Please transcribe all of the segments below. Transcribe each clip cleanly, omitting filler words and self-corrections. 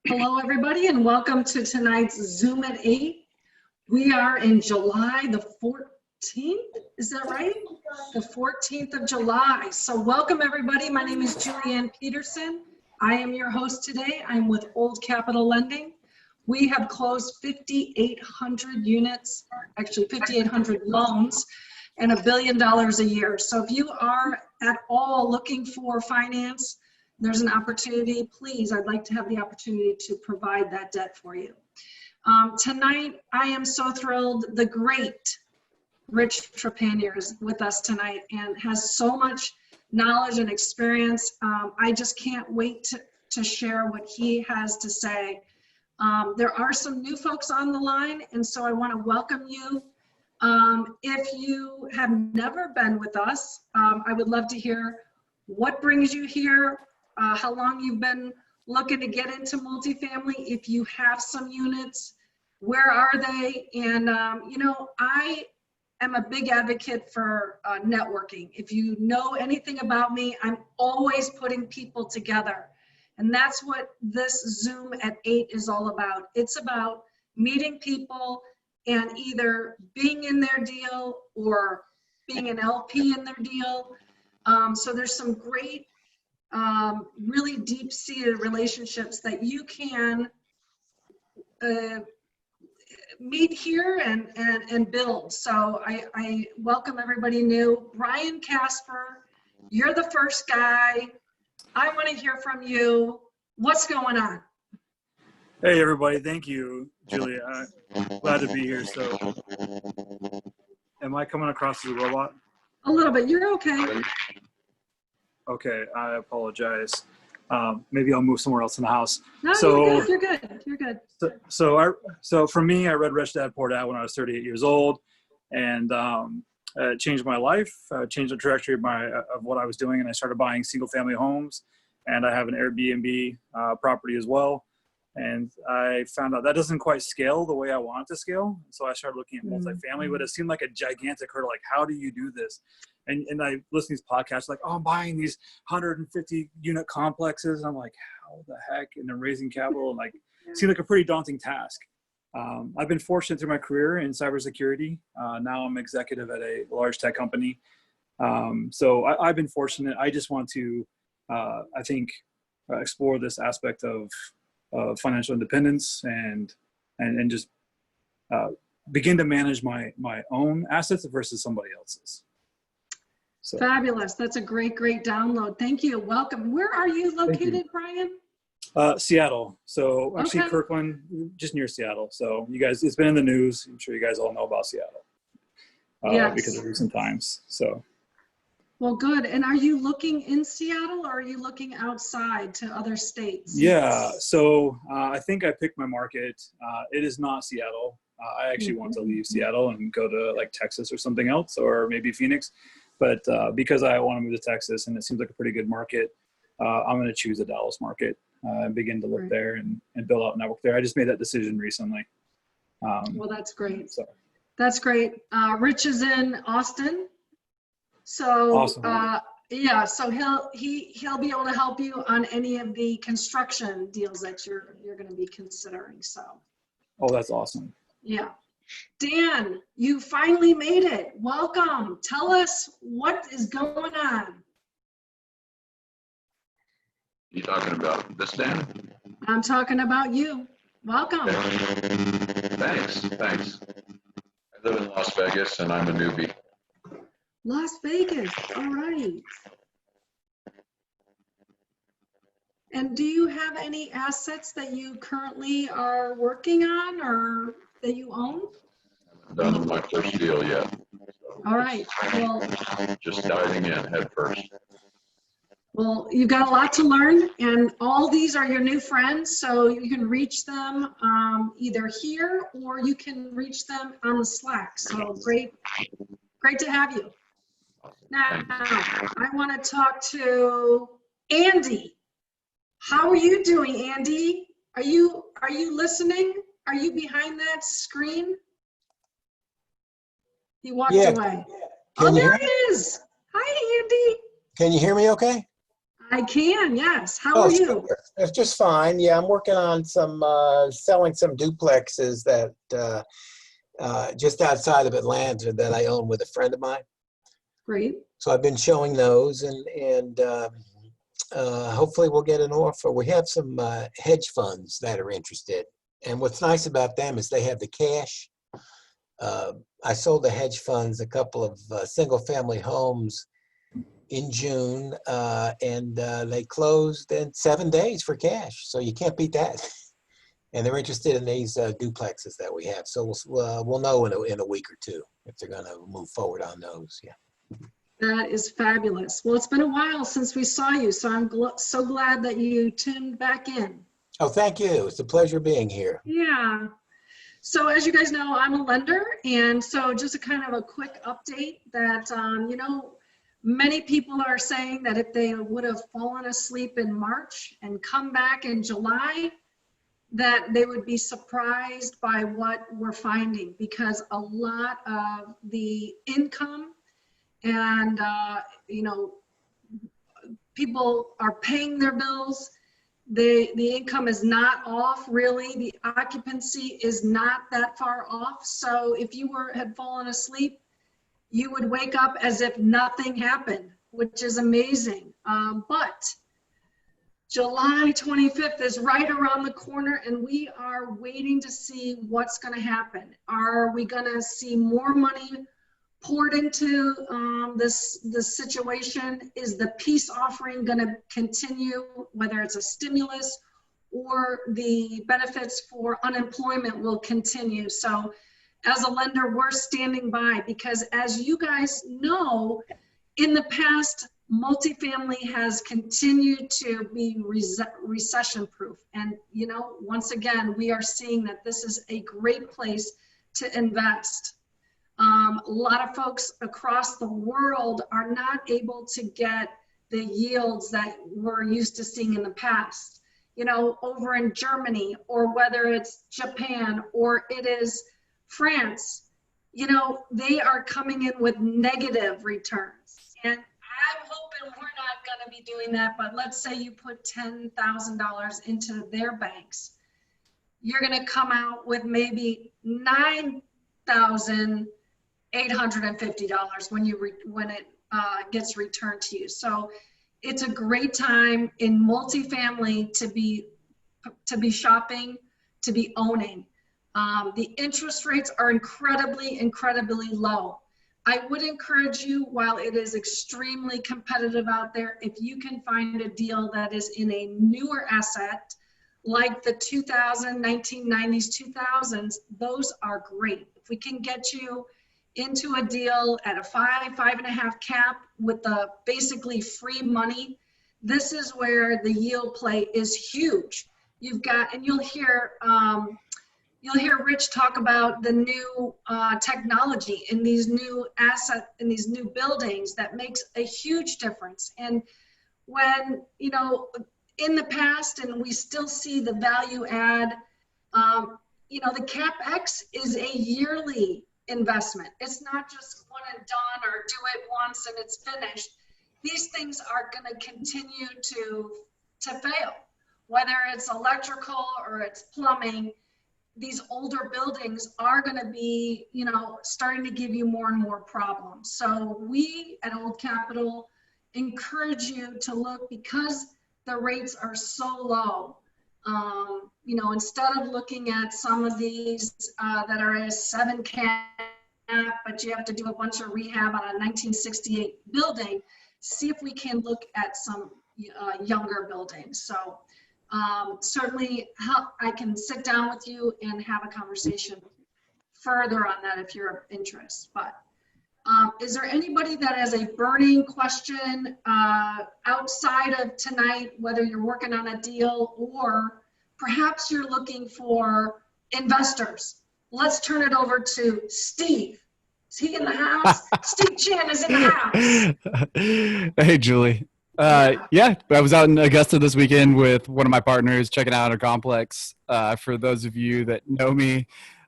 Hello, everybody, and welcome to tonight's Zoom at 8. We are in July the 14th. Is that right? The 14th of July. So welcome, everybody. My name is Julianne Peterson. I am your host today. I'm with Old Capital Lending. We have closed 5,800 units, actually 5,800 loans, and $1 billion a year. So if you are at all looking for finance, there's an opportunity, please, I'd like to have the opportunity to provide that debt for you. Tonight, I am so thrilled. The great Rich Trepanier is with us tonight and has so much knowledge and experience. I just can't wait to share what he has to say. There are some new folks on the line, and so I want to welcome you. If you have never been with us, I would love to hear what brings you here, how long you've been looking to get into multifamily, if you have some units, where are they? And, you know, I am a big advocate for networking. If you know anything about me, I'm always putting people together. And that's what this Zoom at 8 is all about. It's about meeting people and either being in their deal or being an LP in their deal. So there's some great really deep-seated relationships that you can meet here and build. So I welcome everybody new. Brian Casper, you're the first guy. I want to hear from you. What's going on? Hey everybody, thank you, Julia. Glad to be here. So, am I coming across as a robot? A little bit. You're okay. Okay, I apologize. Maybe I'll move somewhere else in the house. No, So you're good. You're good. So for me, I read Rich Dad Poor Dad when I was 38 years old, and it changed my life. Changed the trajectory of what I was doing, and I started buying single-family homes. And I have an Airbnb property as well. And I found out that doesn't quite scale the way I want it to scale. So I started looking at multifamily, but it seemed like a gigantic hurdle. Like, how do you do this? And I listen to these podcasts like, oh, I'm buying these 150 unit complexes. And I'm like, how the heck? And they're raising capital. And like, it seemed like a pretty daunting task. I've been fortunate through my career in cybersecurity. Now I'm executive at a large tech company. So I've been fortunate. I just want to, I think, explore this aspect of financial independence and just begin to manage my own assets versus somebody else's. So. Fabulous. That's a great download. Thank you. Welcome. Where are you located, Brian? Seattle. So actually okay. Kirkland, just near Seattle. So you guys, it's been in the news. I'm sure you guys all know about Seattle yes. because of recent times. So. Well, good. And are you looking in Seattle or are you looking outside to other states? Yeah. So I think I picked my market. It is not Seattle. I actually want to leave Seattle and go to like Texas or something else, or maybe Phoenix. But because I want to move to Texas and it seems like a pretty good market, I'm going to choose the Dallas market and begin to look there and build out a network there. I just made that decision recently. Well, that's great. So. That's great. Rich is in Austin. So awesome. yeah, so he'll be able to help you on any of the construction deals that you're going to be considering. So. Oh, that's awesome. Yeah. Dan, you finally made it. Welcome. Tell us what is going on. You talking about this, Dan? I'm talking about you. Welcome. Thanks. I live in Las Vegas and I'm a newbie. Las Vegas. All right. And do you have any assets that you currently are working on or that you own? I haven't done my first deal yet. So all right. Well, just diving in head first. Well, you've got a lot to learn, and all these are your new friends, so you can reach them either here or you can reach them on the Slack. So great to have you. Now, I want to talk to Andy. How are you doing, Andy? Are you listening? Are you behind that screen? He walked away. Oh, there he is. Hi, Andy. Can you hear me okay? I can, yes. How Oh, are you? super. It's just fine. Yeah, I'm working on some selling some duplexes that just outside of Atlanta that I own with a friend of mine. Great. So I've been showing those, and hopefully we'll get an offer. We have some hedge funds that are interested, and what's nice about them is they have the cash. I sold the hedge funds a couple of single-family homes in June, and they closed in 7 days for cash. So you can't beat that. And they're interested in these duplexes that we have. So we'll know in a week or two if they're going to move forward on those. Yeah. That is fabulous. Well, it's been a while since we saw you, so I'm so glad that you tuned back in. Oh, thank you. It's a pleasure being here. Yeah. So as you guys know, I'm a lender, and so just a kind of a quick update that, many people are saying that if they would have fallen asleep in March and come back in July, that they would be surprised by what we're finding, because a lot of the income and, people are paying their bills. The income is not off really. The occupancy is not that far off. So if you had fallen asleep, you would wake up as if nothing happened, which is amazing. But July 25th is right around the corner, and we are waiting to see what's going to happen. Are we going to see more money poured into this situation? Is the peace offering going to continue, whether it's a stimulus or the benefits for unemployment will continue? So as a lender, we're standing by, because as you guys know, in the past, multifamily has continued to be recession proof. And, once again, we are seeing that this is a great place to invest. A lot of folks across the world are not able to get the yields that we're used to seeing in the past. Over in Germany, or whether it's Japan or it is France, they are coming in with negative returns. And I'm hoping we're not going to be doing that, but let's say you put $10,000 into their banks. You're going to come out with maybe $9,850 when it gets returned to you. So it's a great time in multifamily to be shopping, to be owning. The interest rates are incredibly, incredibly low. I would encourage you, while it is extremely competitive out there, if you can find a deal that is in a newer asset, like the 1990s, 2000s, those are great. If we can get you into a deal at a 5.5 cap with the basically free money, this is where the yield play is huge. And you'll hear Rich talk about the new technology in these new in these new buildings that makes a huge difference. And when, in the past, and we still see the value add, the Capex is a yearly investment. It's not just one and done, or do it once and it's finished. These things are going to continue to fail, whether it's electrical or it's plumbing. These older buildings are going to be, starting to give you more and more problems. So we at Old Capital encourage you to look, because the rates are so low. Instead of looking at some of these that are a 7 cap, but you have to do a bunch of rehab on a 1968 building, see if we can look at some younger buildings. So certainly I can sit down with you and have a conversation further on that if you're of interest. But is there anybody that has a burning question outside of tonight, whether you're working on a deal or perhaps you're looking for investors? Let's turn it over to Steve. Is he in the house? Steve Chan is in the house. Hey, Julie. Yeah, I was out in Augusta this weekend with one of my partners checking out our complex. For those of you that know me,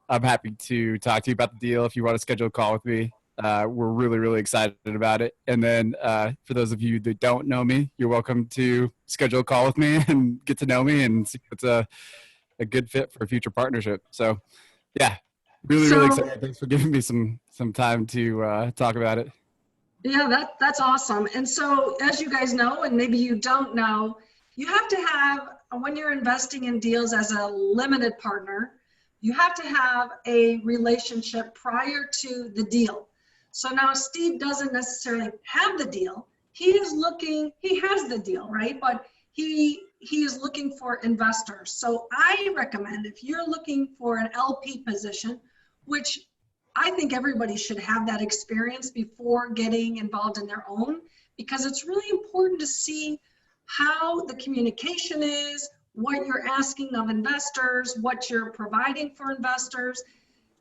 I'm happy to talk to you about the deal if you want to schedule a call with me. we're really, really excited about it. And then for those of you that don't know me, you're welcome to schedule a call with me and get to know me and see if it's a good fit for a future partnership. So yeah, really, really So, excited. Thanks for giving me some time to talk about it. yeah, that's awesome. And so, as you guys know, and maybe you don't know, you have to have, when you're investing in deals as a limited partner, you have to have a relationship prior to the deal. So now Steve doesn't necessarily have the deal. He has the deal, right? But he is looking for investors. So I recommend, if you're looking for an LP position, which I think everybody should have that experience before getting involved in their own, because it's really important to see how the communication is, what you're asking of investors, what you're providing for investors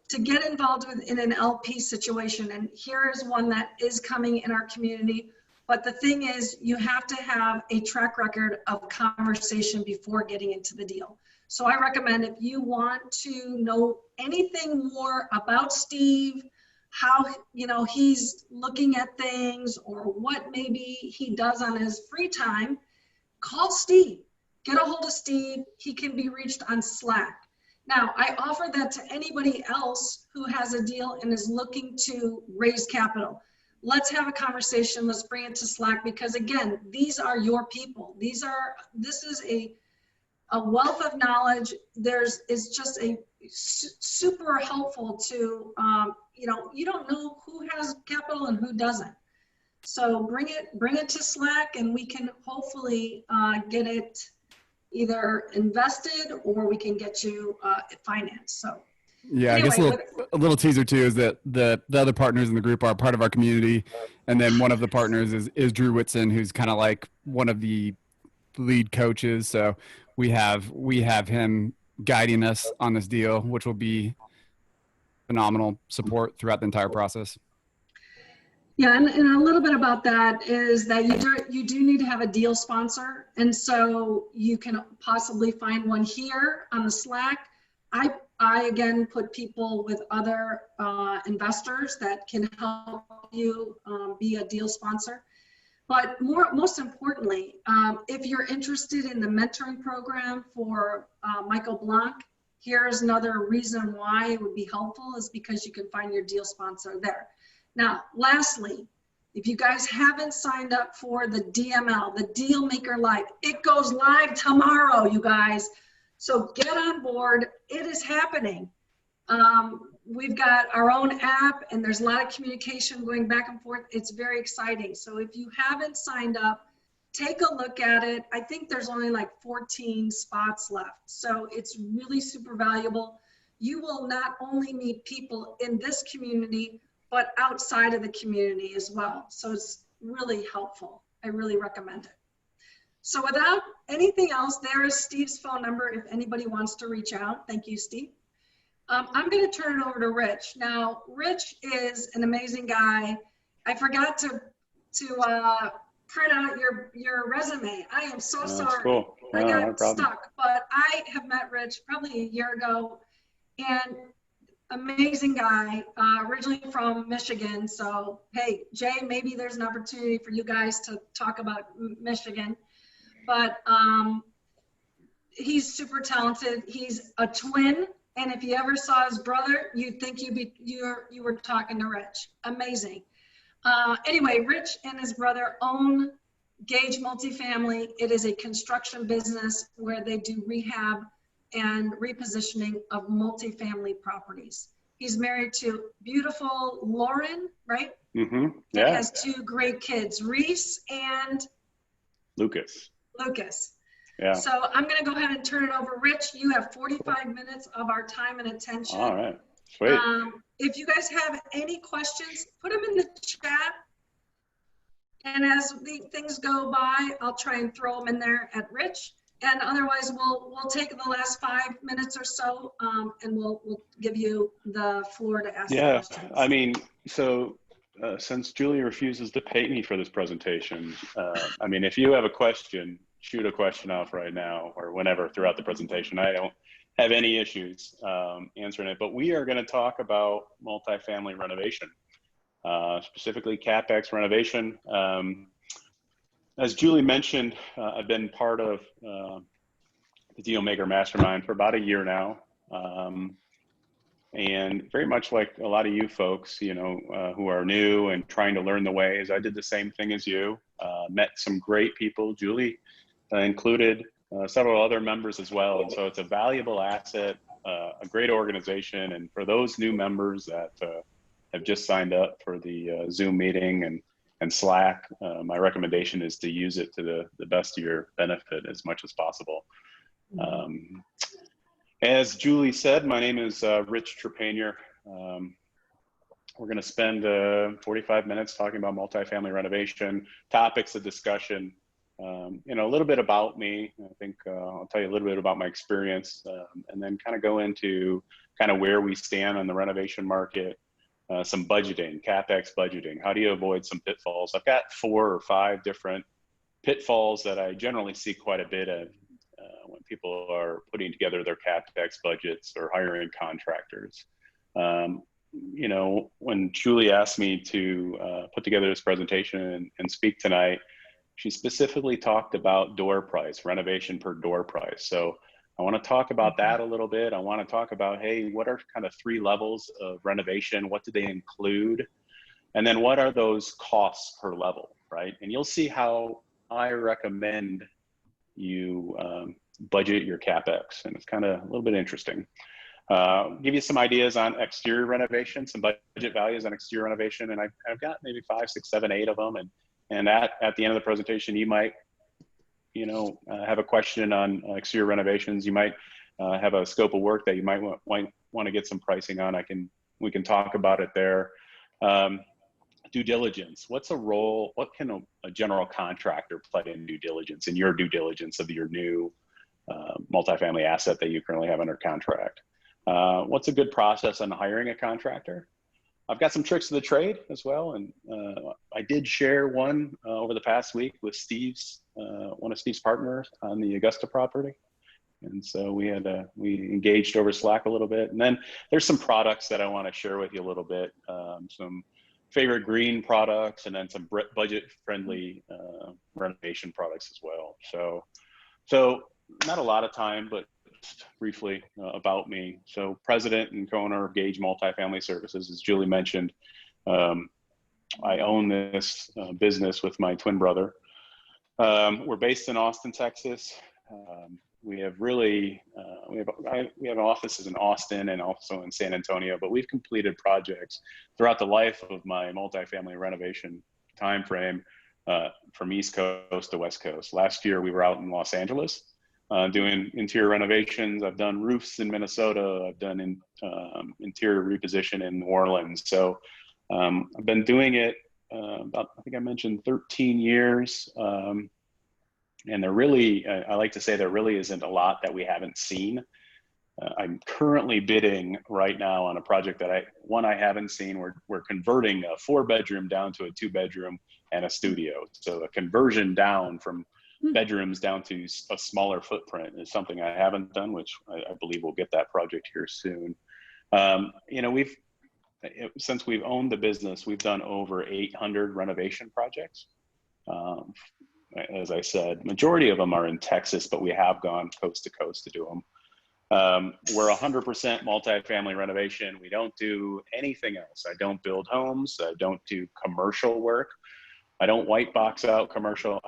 to get involved in an LP situation. And here is one that is coming in our community. But the thing is, you have to have a track record of conversation before getting into the deal. So I recommend, if you want to know anything more about Steve, how he's looking at things, or what maybe he does on his free time, call Steve. Get a hold of Steve. He can be reached on Slack. Now, I offer that to anybody else who has a deal and is looking to raise capital. Let's have a conversation. Let's bring it to Slack, because again, these are your people. This is a wealth of knowledge. It's just a super helpful to, you don't know who has capital and who doesn't. So bring it to Slack, and we can hopefully get it either invested, or we can get you financed. So yeah, anyway, I guess a little teaser too is that the other partners in the group are part of our community, and then one of the partners is Drew Whitson, who's kind of like one of the lead coaches. So we have him guiding us on this deal, which will be phenomenal support throughout the entire process. Yeah, and a little bit about that is that you do need to have a deal sponsor, and so you can possibly find one here on the Slack. I again put people with other investors that can help you be a deal sponsor. But most importantly, if you're interested in the mentoring program for Michael Blanc, here's another reason why it would be helpful, is because you can find your deal sponsor there. Now, lastly, if you guys haven't signed up for the DML, the Dealmaker Live, it goes live tomorrow, you guys. So get on board. It is happening. We've got our own app, and there's a lot of communication going back and forth. It's very exciting. So if you haven't signed up, take a look at it. I think there's only like 14 spots left. So it's really super valuable. You will not only meet people in this community, but outside of the community as well. So it's really helpful. I really recommend it. So without anything else, there is Steve's phone number if anybody wants to reach out. Thank you, Steve. I'm going to turn it over to Rich. Now, Rich is an amazing guy. I forgot to print out your resume. I am so sorry. Cool. I no got stuck, but I have met Rich probably a year ago, and amazing guy, originally from Michigan. So, hey, Jay, maybe there's an opportunity for you guys to talk about Michigan. But he's super talented. He's a twin, and if you ever saw his brother, you'd think you were talking to Rich. Amazing. Anyway, Rich and his brother own Gage Multifamily. It is a construction business where they do rehab and repositioning of multifamily properties. He's married to beautiful Lauren, right? Mm-hmm. He Yeah. has two great kids, Reese and Lucas. Yeah. So I'm going to go ahead and turn it over. Rich, you have 45 minutes of our time and attention. All right. Sweet. If you guys have any questions, put them in the chat. And as the things go by, I'll try and throw them in there at Rich. And otherwise, we'll take the last 5 minutes or so, and we'll give you the floor to ask questions. I mean, so since Julie refuses to pay me for this presentation, I mean, if you have a question, shoot a question off right now or whenever throughout the presentation. I don't have any issues answering it, but we are going to talk about multifamily renovation. specifically Capex renovation. As Julie mentioned, I've been part of the Dealmaker Mastermind for about a year now. And very much like a lot of you folks, who are new and trying to learn the ways, I did the same thing as you. Met some great people, Julie included, several other members as well. And so it's a valuable asset, a great organization. And for those new members that have just signed up for the Zoom meeting and Slack, my recommendation is to use it to the best of your benefit as much as possible. As Julie said, my name is Rich Trepanier. We're going to spend 45 minutes talking about multifamily renovation, topics of discussion, a little bit about me. I think I'll tell you a little bit about my experience, and then kind of go into kind of where we stand on the renovation market, some budgeting, Capex budgeting. How do you avoid some pitfalls? I've got 4 or 5 different pitfalls that I generally see quite a bit of when people are putting together their Capex budgets or hiring contractors. When Julie asked me to put together this presentation and speak tonight, she specifically talked about door price, renovation per door price. So I want to talk about that a little bit. I want to talk about, hey, what are kind of 3 levels of renovation? What do they include? And then what are those costs per level, right? And you'll see how I recommend you budget your Capex, and it's kind of a little bit interesting. Give you some ideas on exterior renovation, some budget values on exterior renovation, and I've got maybe 5, 6, 7, 8 of them, and at the end of the presentation, you might have a question on exterior renovations. You might have a scope of work that you might want to get some pricing on. We can talk about it there. Due diligence. What's a role? What can a general contractor play in due diligence, in your due diligence of your new multifamily asset that you currently have under contract? What's a good process on hiring a contractor? I've got some tricks of the trade as well, and I did share one over the past week with one of Steve's partners on the Augusta property, and so we engaged over Slack a little bit. And then there's some products that I want to share with you a little bit, some favorite green products, and then some budget-friendly renovation products as well. So not a lot of time, but just briefly about me. So president and co-owner of Gage Multifamily Services, as Julie mentioned. I own this business with my twin brother. We're based in Austin, Texas. We have we have offices in Austin and also in San Antonio, but we've completed projects throughout the life of my multifamily renovation timeframe from East Coast to West Coast. Last year, we were out in Los Angeles doing interior renovations. I've done roofs in Minnesota. I've done interior reposition in New Orleans. So I've been doing it about, I think I mentioned 13 years. And I like to say there really isn't a lot that we haven't seen. I'm currently bidding right now on a project that I haven't seen. We're converting a 4-bedroom down to a 2-bedroom and a studio. So a conversion down from bedrooms down to a smaller footprint is something I haven't done, which I believe we'll get that project here soon. Since we've owned the business, we've done over 800 renovation projects. As I said, majority of them are in Texas, but we have gone coast to coast to do them. We're 100% multifamily renovation. We don't do anything else. I don't build homes. I don't do commercial work. I don't white box out commercial.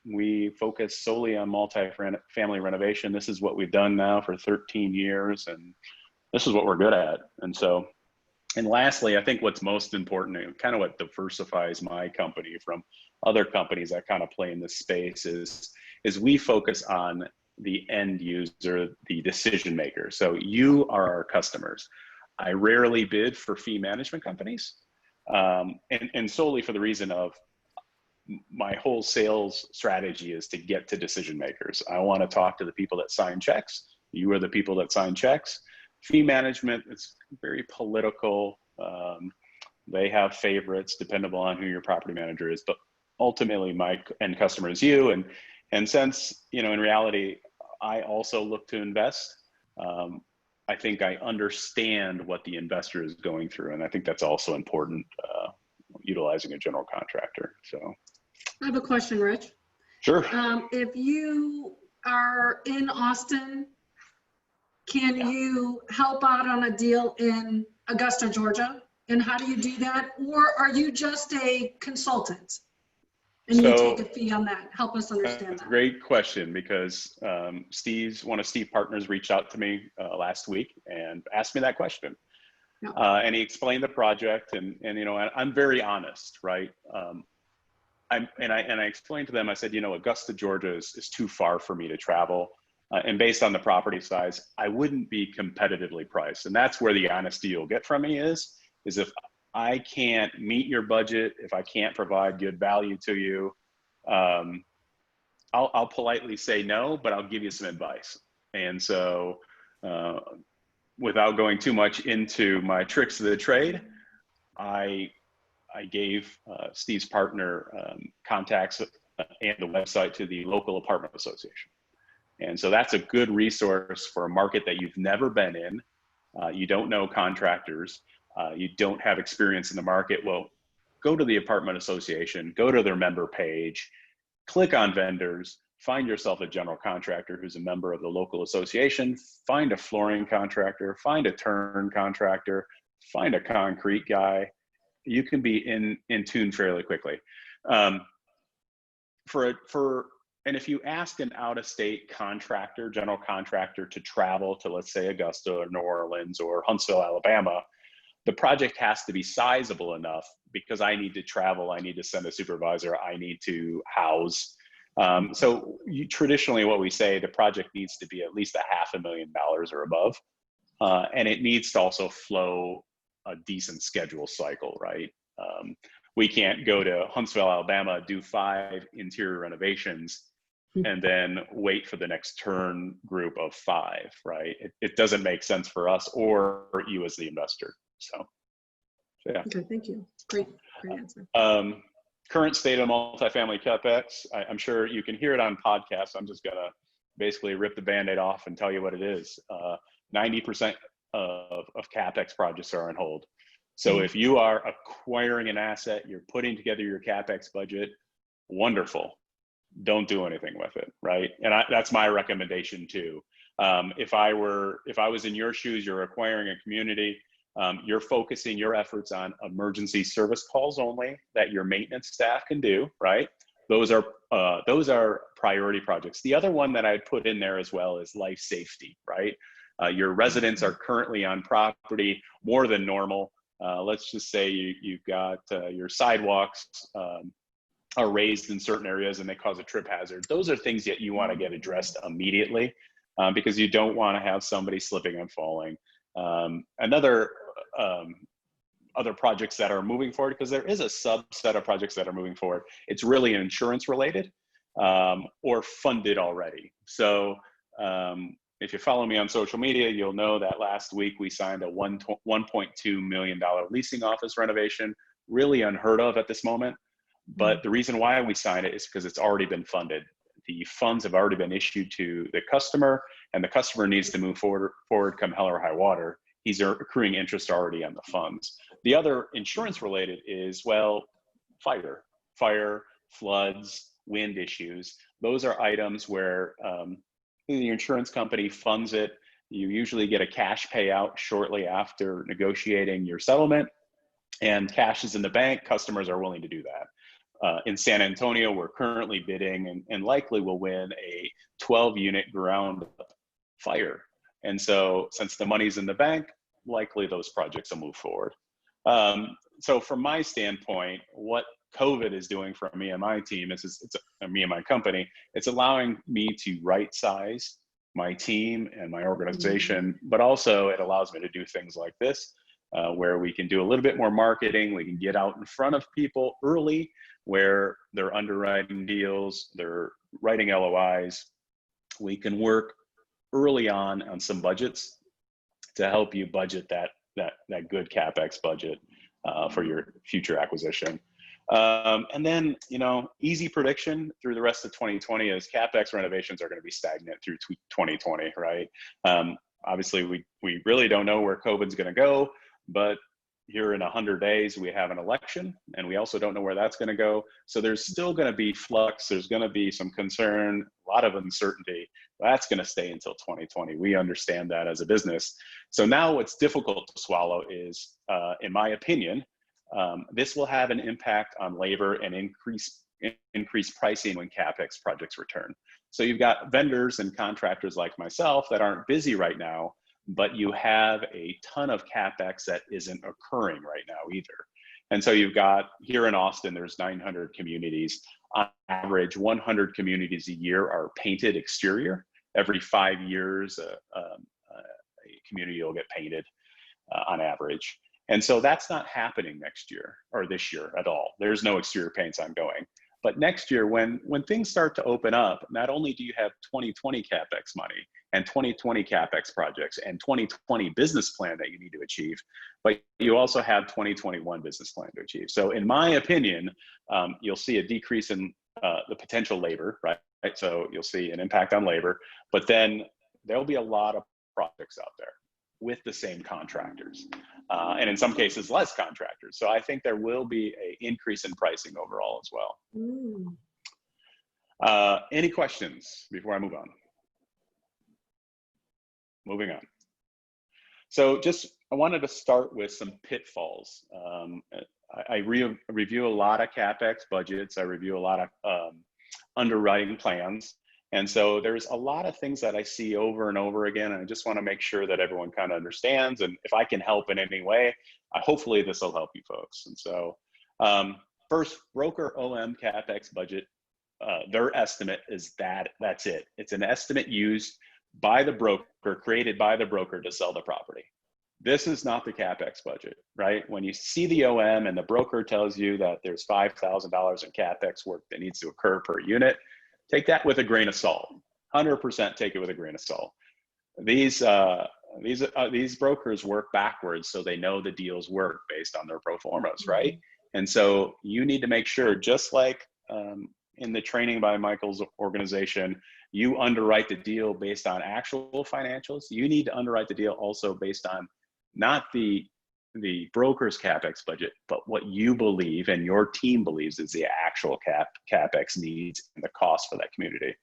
We focus solely on multifamily renovation. This is what we've done now for 13 years, and this is what we're good at. And lastly, I think what's most important, and kind of what diversifies my company from other companies that kind of play in this space, is we focus on the end user, the decision maker. So you are our customers. I rarely bid for fee management companies, and solely for the reason of my whole sales strategy is to get to decision makers. I want to talk to the people that sign checks. You are the people that sign checks. Fee management, it's very political. They have favorites dependable on who your property manager is, but ultimately my end customer is you. And since, in reality, I also look to invest, I think I understand what the investor is going through. And I think that's also important utilizing a general contractor. So, I have a question, Rich. sure. If you are in Austin, can you help out on a deal in Augusta, Georgia? And how do you do that? Or are you just a consultant? And you So- take a fee on that? Help us understand That's a that. great question, because one of Steve's partners reached out to me last week and asked me that question. Yeah. And he explained the project, and I'm very honest, right? I explained to them, I said, Augusta, Georgia is too far for me to travel. And based on the property size, I wouldn't be competitively priced. And that's where the honesty you'll get from me is if I can't meet your budget, if I can't provide good value to you, I'll politely say no, but I'll give you some advice. And so without going too much into my tricks of the trade, I gave Steve's partner contacts and the website to the local apartment association. And so that's a good resource for a market that you've never been in. You don't know contractors. You don't have experience in the market. Well, go to the apartment association, go to their member page, click on vendors, find yourself a general contractor who's a member of the local association, find a flooring contractor, find a turn contractor, find a concrete guy. You can be in tune fairly quickly. And if you ask an out-of-state contractor, general contractor, to travel to, let's say, Augusta or New Orleans or Huntsville, Alabama, the project has to be sizable enough, because I need to travel, I need to send a supervisor, I need to house. So traditionally what we say, the project needs to be at least $500,000 or above. And it needs to also flow a decent schedule cycle, right? We can't go to Huntsville, Alabama, do 5 interior renovations, and then wait for the next turn group of 5, right? It doesn't make sense for us or you as the investor. So yeah. Okay, thank you. Great answer. Current state of multifamily Capex, I'm sure you can hear it on podcasts. I'm just gonna basically rip the Band-Aid off and tell you what it is. 90% of Capex projects are on hold. So if you are acquiring an asset, you're putting together your Capex budget, wonderful. Don't do anything with it, right? And that's my recommendation too. If I was in your shoes, you're acquiring a community, you're focusing your efforts on emergency service calls only that your maintenance staff can do, right? Those are priority projects. The other one that I'd put in there as well is life safety, right? Your residents are currently on property more than normal. Let's just say you've got your sidewalks are raised in certain areas and they cause a trip hazard. Those are things that you want to get addressed immediately, because you don't want to have somebody slipping and falling. Other projects that are moving forward, because there is a subset of projects that are moving forward. It's really insurance related or funded already. So if you follow me on social media, you'll know that last week we signed a $1.2 million leasing office renovation, really unheard of at this moment. But the reason why we signed it is because it's already been funded. The funds have already been issued to the customer, and the customer needs to move forward come hell or high water. He's accruing interest already on the funds. The other insurance related is, well, fire, floods, wind issues. Those are items where the insurance company funds it. You usually get a cash payout shortly after negotiating your settlement, and cash is in the bank. Customers are willing to do that. In San Antonio, we're currently bidding and likely will win a 12-unit ground fire. And so since the money's in the bank, likely those projects will move forward. So from my standpoint, what COVID is doing for me and my team me and my company, it's allowing me to right size my team and my organization, but also it allows me to do things like this, where we can do a little bit more marketing. We can get out in front of people early where they're underwriting deals, they're writing LOIs. We can work early on some budgets to help you budget that good CapEx budget for your future acquisition. And then, easy prediction through the rest of 2020 is CapEx renovations are going to be stagnant through 2020, right? Obviously, we really don't know where COVID's going to go, but here in 100 days, we have an election, and we also don't know where that's going to go. So there's still going to be flux. There's going to be some concern, a lot of uncertainty. That's going to stay until 2020. We understand that as a business. So now what's difficult to swallow is, in my opinion, this will have an impact on labor and increase pricing when Capex projects return. So you've got vendors and contractors like myself that aren't busy right now, but you have a ton of Capex that isn't occurring right now either. And so you've got, here in Austin, there's 900 communities. On average, 100 communities a year are painted exterior. Every 5 years, a community will get painted on average. And so that's not happening next year or this year at all. There's no exterior paints ongoing. But next year, when things start to open up, not only do you have 2020 Capex money and 2020 Capex projects and 2020 business plan that you need to achieve, but you also have 2021 business plan to achieve. So in my opinion, you'll see a decrease in the potential labor, right? So you'll see an impact on labor, but then there'll be a lot of projects out there with the same contractors, and in some cases less contractors. So I think there will be an increase in pricing overall as well. Any questions before I move on? Moving on. So I wanted to start with some pitfalls. I review a lot of Capex budgets. I review a lot of underwriting plans. And so there's a lot of things that I see over and over again, and I just want to make sure that everyone kind of understands. And if I can help in any way, hopefully this will help you folks. And so first, broker OM Capex budget, their estimate is that's it. It's an estimate used by the broker, created by the broker to sell the property. This is not the Capex budget, right? When you see the OM and the broker tells you that there's $5,000 in Capex work that needs to occur per unit, take that with a grain of salt. 100% take it with a grain of salt. These brokers work backwards, so they know the deals work based on their pro formas, right? And so you need to make sure, just like in the training by Michael's organization, you underwrite the deal based on actual financials. You need to underwrite the deal also based on not the broker's Capex budget, but what you believe and your team believes is the actual Capex needs and the cost for that community.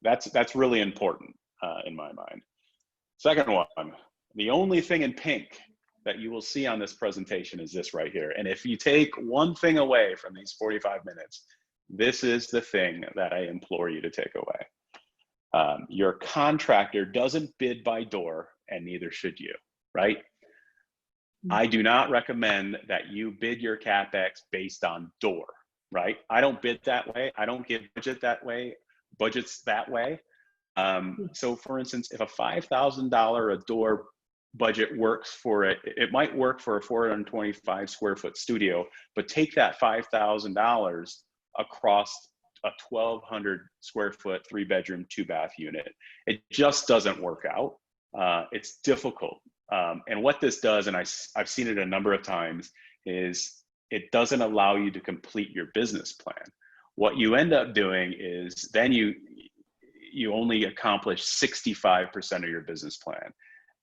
That's really important in my mind. Second one, the only thing in pink that you will see on this presentation is this right here. And if you take one thing away from these 45 minutes, this is the thing that I implore you to take away. Your contractor doesn't bid by door, and neither should you, right? I do not recommend that you bid your Capex based on door, right? I don't bid that way. I don't give budgets that way. So for instance, if a $5,000 a door budget works for it, it might work for a 425 square foot studio, but take that $5,000 across a 1,200 square foot, 3-bedroom, 2-bath unit. It just doesn't work out. It's difficult. And what this does, and I've seen it a number of times, is it doesn't allow you to complete your business plan. What you end up doing is then you only accomplish 65% of your business plan.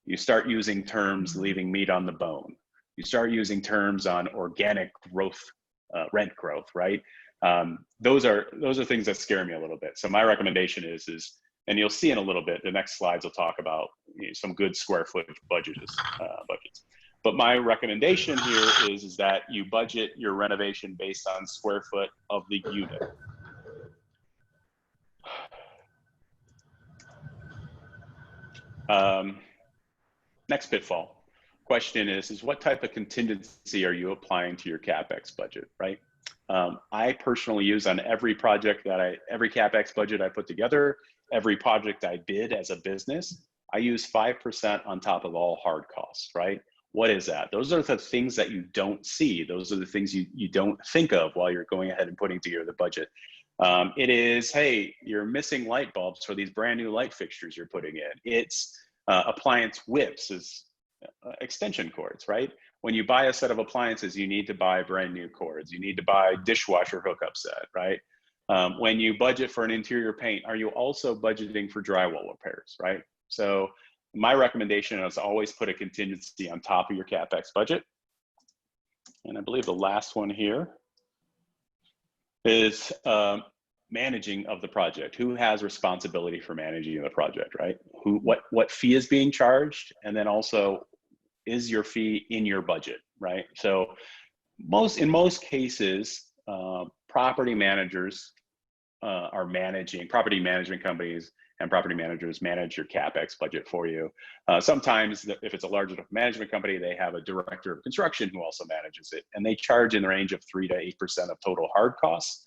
You start using terms leaving meat on the bone. You start using terms on organic growth, rent growth, right? Those are things that scare me a little bit. So my recommendation is, and you'll see in a little bit, the next slides will talk about some good square footage budgets. But my recommendation here is that you budget your renovation based on square foot of the unit. Next pitfall. Question is what type of contingency are you applying to your Capex budget, right? I personally use on every project every Capex budget I put together, every project I bid as a business, I use 5% on top of all hard costs, right? What is that? Those are the things that you don't see. Those are the things you don't think of while you're going ahead and putting together the budget. It is, hey, you're missing light bulbs for these brand new light fixtures you're putting in. It's appliance whips, is extension cords, right? When you buy a set of appliances, you need to buy brand new cords. You need to buy dishwasher hookup set, right? When you budget for an interior paint, are you also budgeting for drywall repairs, right? So My recommendation is always put a contingency on top of your CapEx budget. And I believe the last one here is managing of the project. Who has responsibility for managing the project, right? What fee is being charged? And then also, is your fee in your budget, right? So in most cases, property managers are managing, property management companies and property managers manage your CapEx budget for you. Sometimes if it's a large enough management company, they have a director of construction who also manages it, and they charge in the range of 3 to 8% of total hard costs.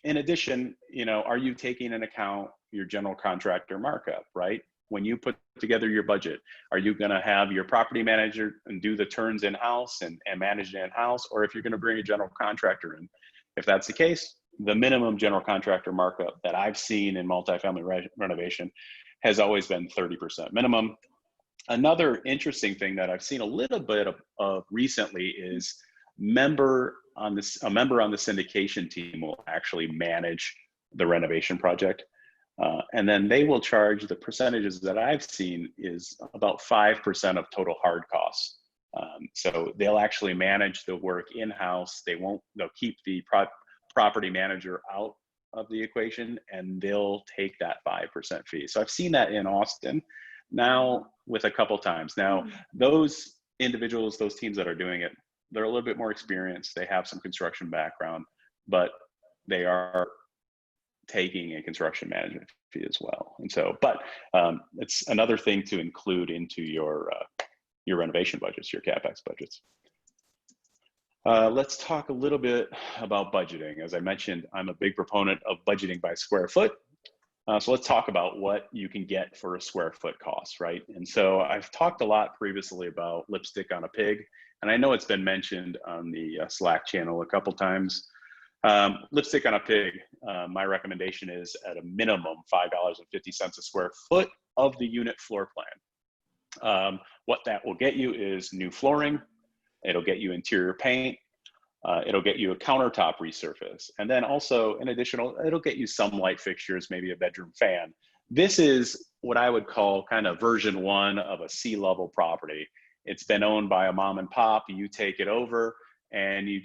In addition, are you taking into account your general contractor markup, right? When you put together your budget, are you going to have your property manager and do the turns in-house and manage it in-house, or if you're going to bring a general contractor in? If that's the case, the minimum general contractor markup that I've seen in multifamily renovation has always been 30% minimum. Another interesting thing that I've seen a little bit of recently is a member on the syndication team will actually manage the renovation project. And then they will charge, the percentages that I've seen is about 5% of total hard costs. So they'll actually manage the work in-house. They'll keep the property manager out of the equation, and they'll take that 5% fee. So I've seen that in Austin now with a couple times. Now, those individuals, those teams that are doing it, they're a little bit more experienced. They have some construction background, but they are taking a construction management fee as well. And so, but it's another thing to include into your renovation budgets, your CapEx budgets. Let's talk a little bit about budgeting. As I mentioned, I'm a big proponent of budgeting by square foot. So let's talk about what you can get for a square foot cost, right? And so I've talked a lot previously about lipstick on a pig, and I know it's been mentioned on the Slack channel a couple times. Lipstick on a pig, my recommendation is at a minimum $5.50 a square foot of the unit floor plan. What that will get you is new flooring. It'll get you interior paint. It'll get you a countertop resurface. And then also, in addition, it'll get you some light fixtures, maybe a bedroom fan. This is what I would call kind of version 1 of a C-level property. It's been owned by a mom and pop. You take it over, and you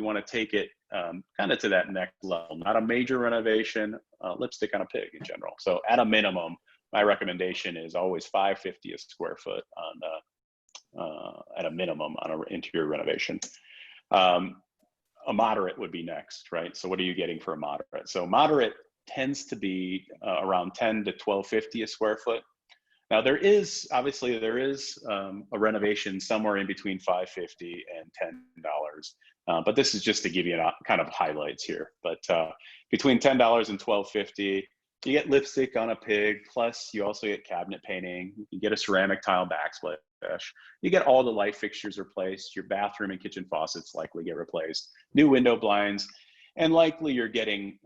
want to take it kind of to that next level. Not a major renovation, lipstick on a pig in general. So at a minimum, my recommendation is always $5.50 a square foot on at a minimum on an interior renovation. A moderate would be next, right? So what are you getting for a moderate? So moderate tends to be around $10 to $12.50 a square foot. Now there is a renovation somewhere in between $5.50 and $10, but this is just to give you kind of highlights here. But between $10 and $12.50, you get lipstick on a pig, plus you also get cabinet painting. You get a ceramic tile backsplash. You get all the light fixtures replaced. Your bathroom and kitchen faucets likely get replaced. New window blinds, and likely you're getting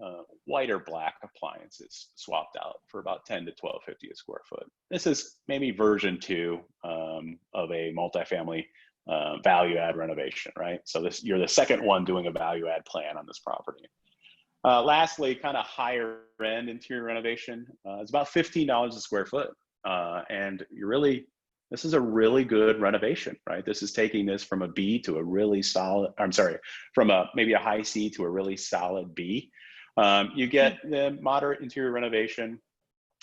white or black appliances swapped out for about $10 to $12.50 a square foot. This is maybe version 2 of a multifamily value add renovation, right? So you're the second one doing a value add plan on this property. Lastly, kind of higher end interior renovation, it's about $15 a square foot. And this is a really good renovation, right? This is taking this from a B to a really solid, from maybe a high C to a really solid B. You get the moderate interior renovation,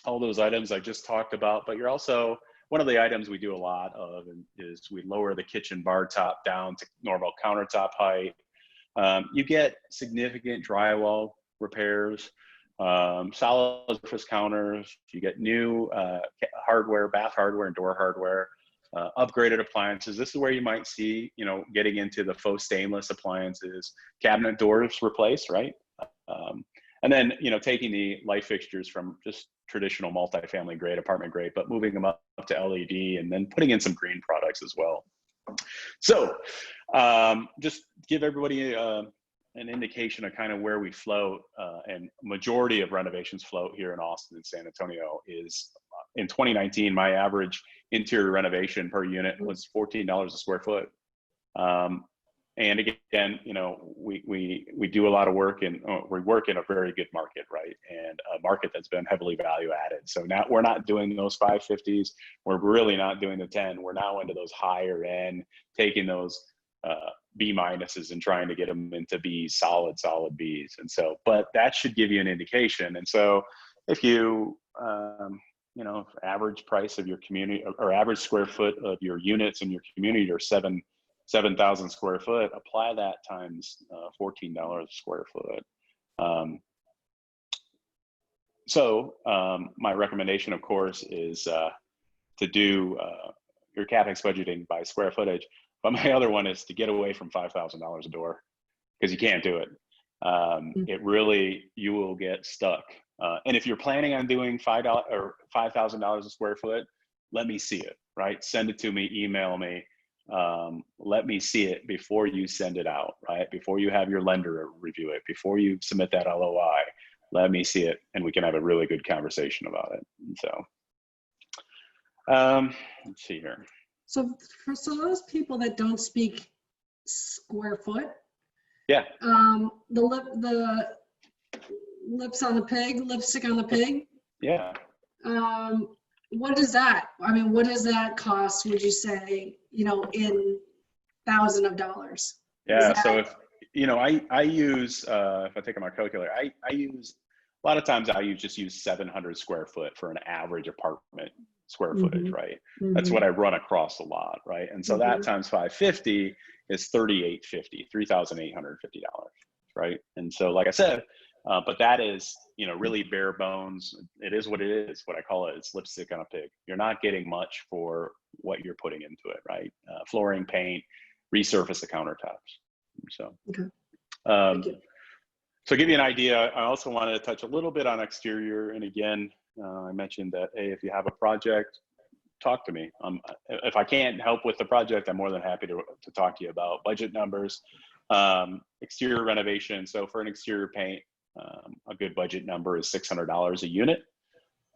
all those items I just talked about, but you're also, one of the items we do a lot of is we lower the kitchen bar top down to normal countertop height. You get significant drywall repairs, solid surface counters. You get new hardware, bath hardware and door hardware, upgraded appliances. This is where you might see, getting into the faux stainless appliances, cabinet doors replaced, right? And then, taking the light fixtures from just traditional multifamily grade, apartment grade, but moving them up to LED, and then putting in some green products as well. So just give everybody an indication of kind of where we float, and majority of renovations float here in Austin and San Antonio is in 2019, my average interior renovation per unit was $14 a square foot. And again, you know, we do a lot of work we work in a very good market, right? And a market that's been heavily value added. So now we're not doing those 550s. We're really not doing the 10. We're now into those higher end, taking those B minuses and trying to get them into B's, solid B's. And so, but that should give you an indication. And so if you, you know, average price of your community or average square foot of your units in your community are 7,000 square foot, apply that times $14 a square foot. So my recommendation, of course, is to do your CapEx budgeting by square footage. But my other one is to get away from $5,000 a door, because you can't do it. It really, you will get stuck. And if you're planning on doing $5 or $5,000 a square foot, let me see it, right? Send it to me, email me. Let me see it before you send it out, right? Before you have your lender review it, before you submit that LOI, let me see it, and we can have a really good conversation about it. And so, let's see here. So for those people that don't speak square foot, Yeah. The lips on the pig, lipstick on the pig. Yeah. What is that? I mean, what does that cost, would you say, you know, in thousands of dollars? Yeah. So if, you know, I use, if I take my calculator, I use, a lot of times I just use 700 square foot for an average apartment square footage, right? That's what I run across a lot, right? And so that times 550 is $3,850, $3,850, right? And so, like I said, but that is, you know, really bare bones. It is what it is. What I call it, it's lipstick on a pig. You're not getting much for what you're putting into it, right? Flooring, paint, resurface the countertops. So, Thank you. so give you an idea. I also wanted to touch a little bit on exterior. And again, I mentioned that, hey, if you have a project, talk to me. If I can't help with the project, I'm more than happy to talk to you about budget numbers, exterior renovation. So for an exterior paint, a good budget number is $600 a unit.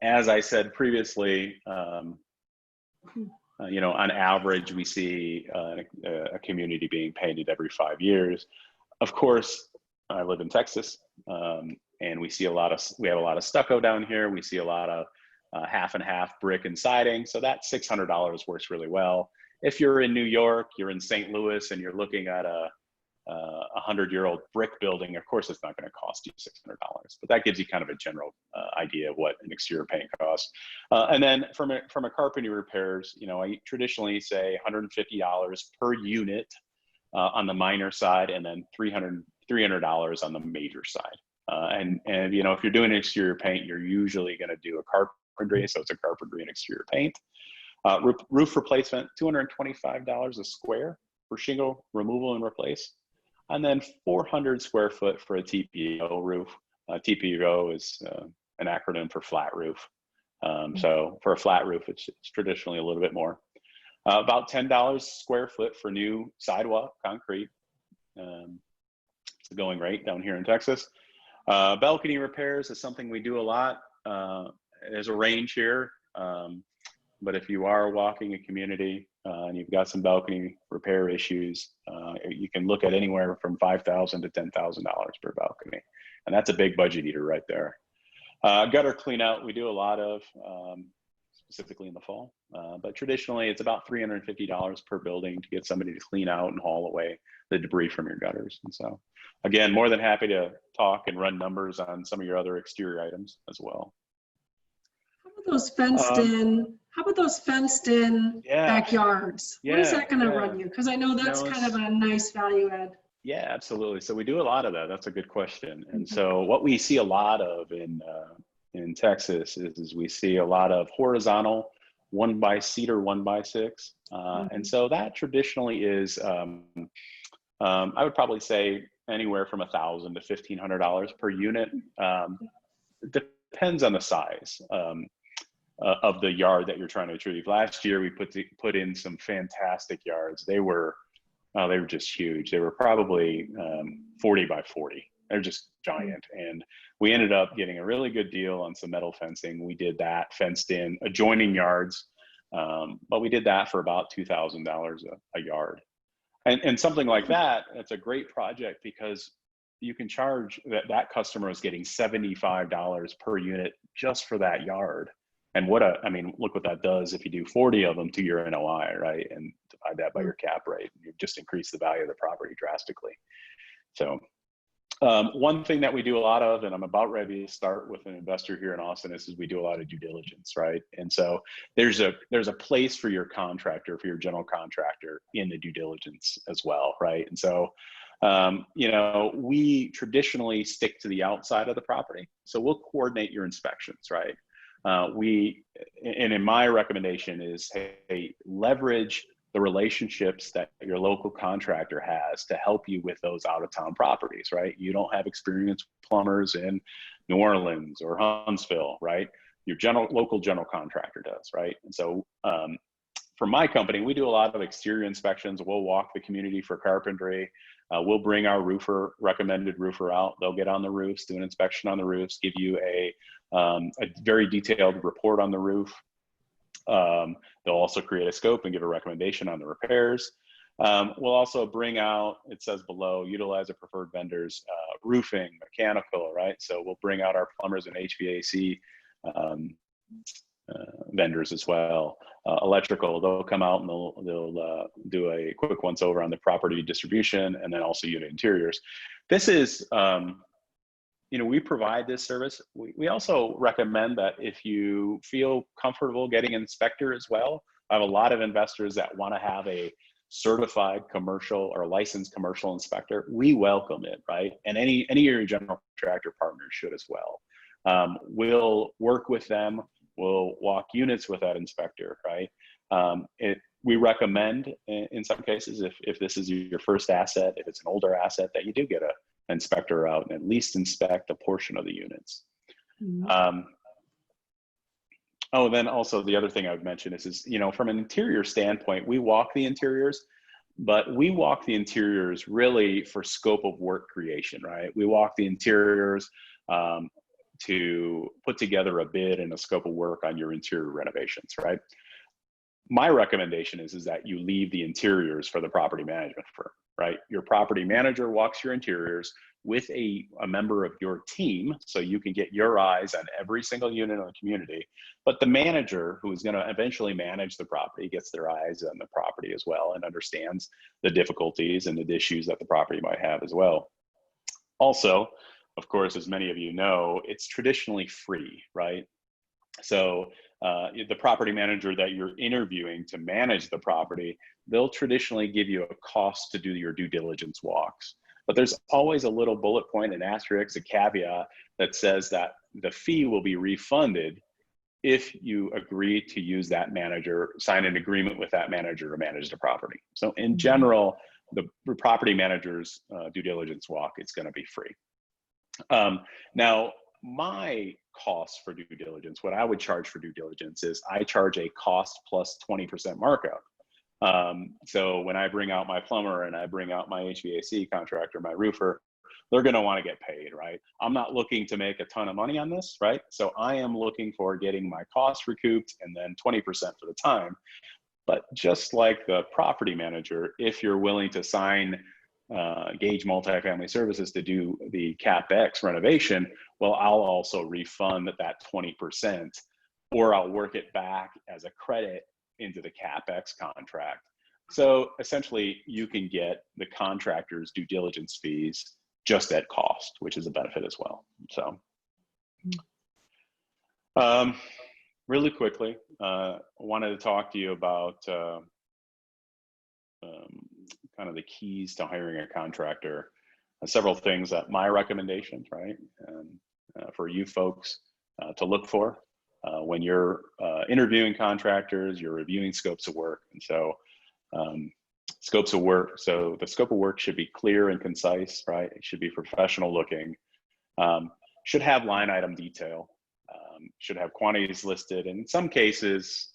As I said previously, you know, on average, we see a community being painted every 5 years. Of course, I live in Texas, and we have a lot of stucco down here. We see a lot of half and half brick and siding. So that $600 works really well. If you're in New York, you're in St. Louis, and you're looking at a 100-year-old brick building, of course, it's not going to cost you $600, but that gives you kind of a general idea of what an exterior paint costs. And then from a carpentry repairs, you know, I traditionally say $150 per unit on the minor side, and then $300 on the major side. And you know, if you're doing an exterior paint, you're usually going to do a carpentry, so it's a carpentry and exterior paint. Roof replacement, $225 a square for shingle removal and replace. And then 400 square foot for a TPO roof. TPO is an acronym for flat roof. So for a flat roof, it's traditionally a little bit more. About $10 square foot for new sidewalk concrete. It's the going rate down here in Texas. Balcony repairs is something we do a lot. There's a range here, but if you are walking a community and you've got some balcony repair issues, you can look at anywhere from $5,000 to $10,000 per balcony, and that's a big budget eater right there. Gutter clean out, we do a lot of, specifically in the fall, but traditionally it's about $350 per building to get somebody to clean out and haul away the debris from your gutters. And so, again, more than happy to talk and run numbers on some of your other exterior items as well. How about those fenced in? How about those fenced in backyards? What is that going to run you? Because I know that's kind of a nice value add. Yeah, absolutely. So we do a lot of that. That's a good question. And so what we see a lot of in Texas is we see a lot of horizontal 1x cedar 1x6, and so that traditionally is I would probably say anywhere from $1,000 to $1,500 per unit. Depends on the size of the yard that you're trying to achieve. Last year we put in some fantastic yards. They were just huge. They were probably 40 by 40. They're just giant. And we ended up getting a really good deal on some metal fencing. We did that fenced in adjoining yards, but we did that for about $2,000 a yard. And something like that, it's a great project because you can charge that customer is getting $75 per unit just for that yard. And I mean, look what that does if you do 40 of them to your NOI, right? And divide that by your cap rate. You've just increased the value of the property drastically. So one thing that we do a lot of, and I'm about ready to start with an investor here in Austin, is we do a lot of due diligence, right? And so there's a place for your contractor, for your general contractor in the due diligence as well, right? And so, we traditionally stick to the outside of the property. So we'll coordinate your inspections, right? And in my recommendation is, hey, leverage the relationships that your local contractor has to help you with those out-of-town properties, right? You don't have experienced plumbers in New Orleans or Huntsville, right? Your local general contractor does, right? And so for my company, we do a lot of exterior inspections. We'll walk the community for carpentry. We'll bring our recommended roofer out. They'll get on the roofs, do an inspection on the roofs, give you a very detailed report on the roof. They'll also create a scope and give a recommendation on the repairs. We'll also bring out, it says below, utilize a preferred vendors, roofing, mechanical, right? So we'll bring out our plumbers and HVAC vendors as well. Electrical, they'll come out and they'll do a quick once over on the property distribution and then also unit interiors. This is, we provide this service. We also recommend that if you feel comfortable getting an inspector as well, I have a lot of investors that want to have a certified commercial or licensed commercial inspector. We welcome it, right? And any of your general contractor partners should as well. We'll work with them. We'll walk units with that inspector, right? We recommend in some cases, if this is your first asset, if it's an older asset, that you do get an inspector out and at least inspect a portion of the units. Mhm. Then also the other thing I would mention is, from an interior standpoint, we walk the interiors, but we walk the interiors really for scope of work creation, right? We walk the interiors to put together a bid and a scope of work on your interior renovations, right? My recommendation is that you leave the interiors for the property management firm, right? Your property manager walks your interiors with a member of your team, so you can get your eyes on every single unit in the community. But the manager, who is going to eventually manage the property, gets their eyes on the property as well and understands the difficulties and the issues that the property might have as well. Also, of course, as many of you know, it's traditionally free, right? So the property manager that you're interviewing to manage the property, they'll traditionally give you a cost to do your due diligence walks. But there's always a little bullet point, an asterisk, a caveat that says that the fee will be refunded if you agree to use that manager, sign an agreement with that manager to manage the property. So in general, the property manager's due diligence walk is going to be free. Now, my cost for due diligence, what I would charge for due diligence is I charge a cost plus 20% markup. So when I bring out my plumber and I bring out my HVAC contractor, my roofer, they're going to want to get paid, right? I'm not looking to make a ton of money on this, right? So I am looking for getting my costs recouped and then 20% for the time. But just like the property manager, if you're willing to sign Gage Multifamily Services to do the Capex renovation, well, I'll also refund that 20%, or I'll work it back as a credit into the Capex contract. So essentially, you can get the contractor's due diligence fees just at cost, which is a benefit as well. So really quickly, I wanted to talk to you about kind of the keys to hiring a contractor. Several things that my recommendations, right, for you folks to look for when you're interviewing contractors, you're reviewing scopes of work. And so scopes of work, so the scope of work should be clear and concise, right? It should be professional looking, should have line item detail, should have quantities listed, and in some cases,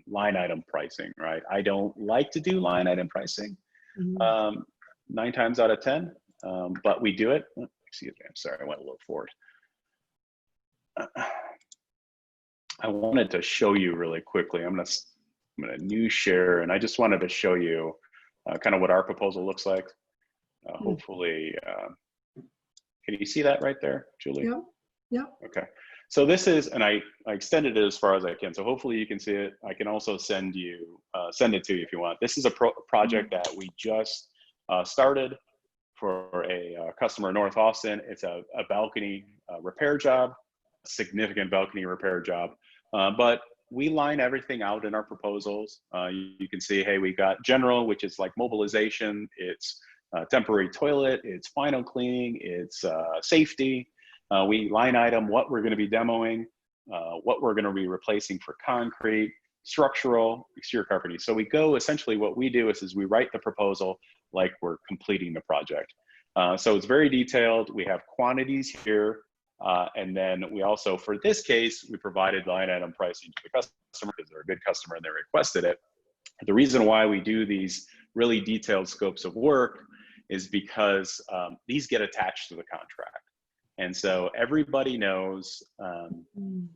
line item pricing, right? I don't like to do line item pricing 9 times out of 10, but we do it. Excuse me, I'm sorry, I went a little forward. I wanted to show you really quickly. I'm gonna new share, and I just wanted to show you kind of what our proposal looks like. Hopefully, can you see that right there, Julie? Yep. Yep. Okay. So this is, and I extended it as far as I can. So hopefully you can see it. I can also send it to you if you want. This is a project that we just started for a customer in North Austin. It's a balcony repair job, a significant balcony repair job. But we line everything out in our proposals. You can see, hey, we got general, which is like mobilization. It's temporary toilet. It's final cleaning. It's safety. We line item what we're going to be demoing, what we're going to be replacing for concrete, structural, exterior carpeting. So we go, essentially what we do is we write the proposal like we're completing the project. So it's very detailed. We have quantities here. And then we also, for this case, we provided line item pricing to the customer because they're a good customer and they requested it. The reason why we do these really detailed scopes of work is because these get attached to the contract. And so everybody knows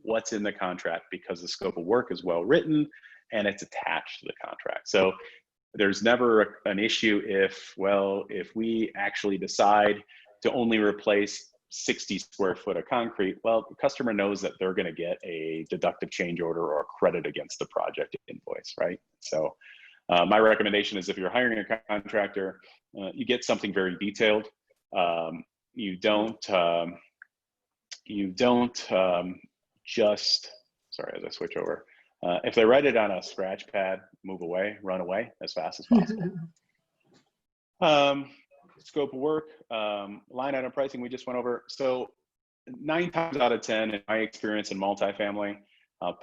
what's in the contract because the scope of work is well written and it's attached to the contract. So there's never an issue if we actually decide to only replace 60 square foot of concrete, well, the customer knows that they're going to get a deductive change order or a credit against the project invoice, right? So my recommendation is if you're hiring a contractor, you get something very detailed. You don't just, sorry, as I switch over, if they write it on a scratch pad, move away, run away as fast as possible. Scope of work, line item pricing, we just went over. So 9 times out of 10, in my experience in multifamily,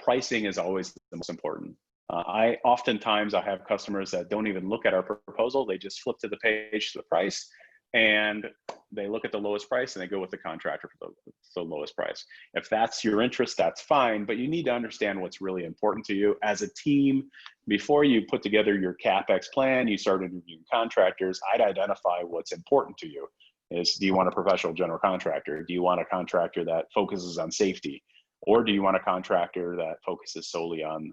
pricing is always the most important. Oftentimes I have customers that don't even look at our proposal. They just flip to the page to the price and they look at the lowest price and they go with the contractor for the lowest price. If that's your interest, that's fine, but you need to understand what's really important to you as a team. Before you put together your Capex plan, you start interviewing contractors, I'd identify what's important to you. Do you want a professional general contractor? Do you want a contractor that focuses on safety? Or do you want a contractor that focuses solely on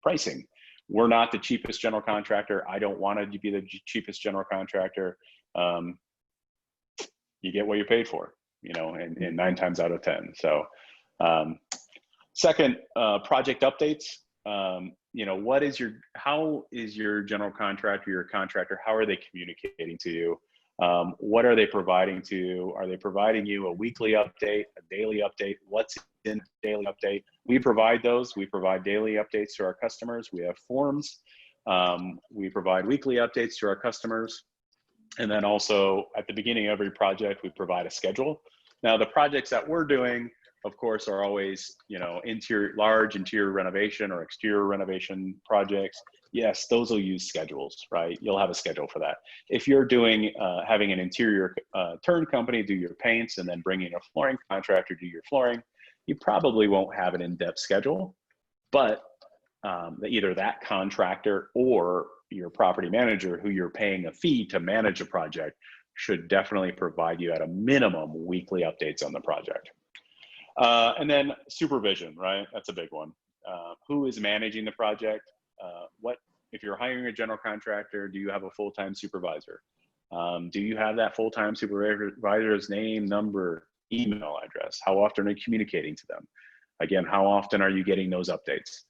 pricing? We're not the cheapest general contractor. I don't want to be the cheapest general contractor. You get what you paid for, and 9 times out of 10. So second, project updates. How is your general contractor, your contractor, how are they communicating to you? What are they providing to you? Are they providing you a weekly update, a daily update? What's in daily update? We provide those. We provide daily updates to our customers. We have forms. We provide weekly updates to our customers. And then also at the beginning of every project, we provide a schedule. Now the projects that we're doing, of course, are always, large interior renovation or exterior renovation projects. Yes, those will use schedules, right? You'll have a schedule for that. If you're doing, having an interior turn company do your paints and then bringing a flooring contractor do your flooring, you probably won't have an in-depth schedule, but either that contractor or your property manager who you're paying a fee to manage a project should definitely provide you at a minimum weekly updates on the project. And then supervision, right? That's a big one. Who is managing the project? If you're hiring a general contractor, do you have a full-time supervisor? Do you have that full-time supervisor's name, number, email address? How often are you communicating to them? Again, how often are you getting those updates?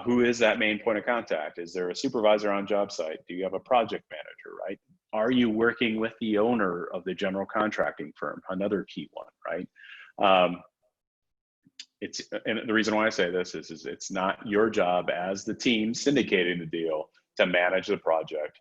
Who is that main point of contact? Is there a supervisor on job site? Do you have a project manager, right? Are you working with the owner of the general contracting firm? Another key one, right? And the reason why I say this is it's not your job as the team syndicating the deal to manage the project.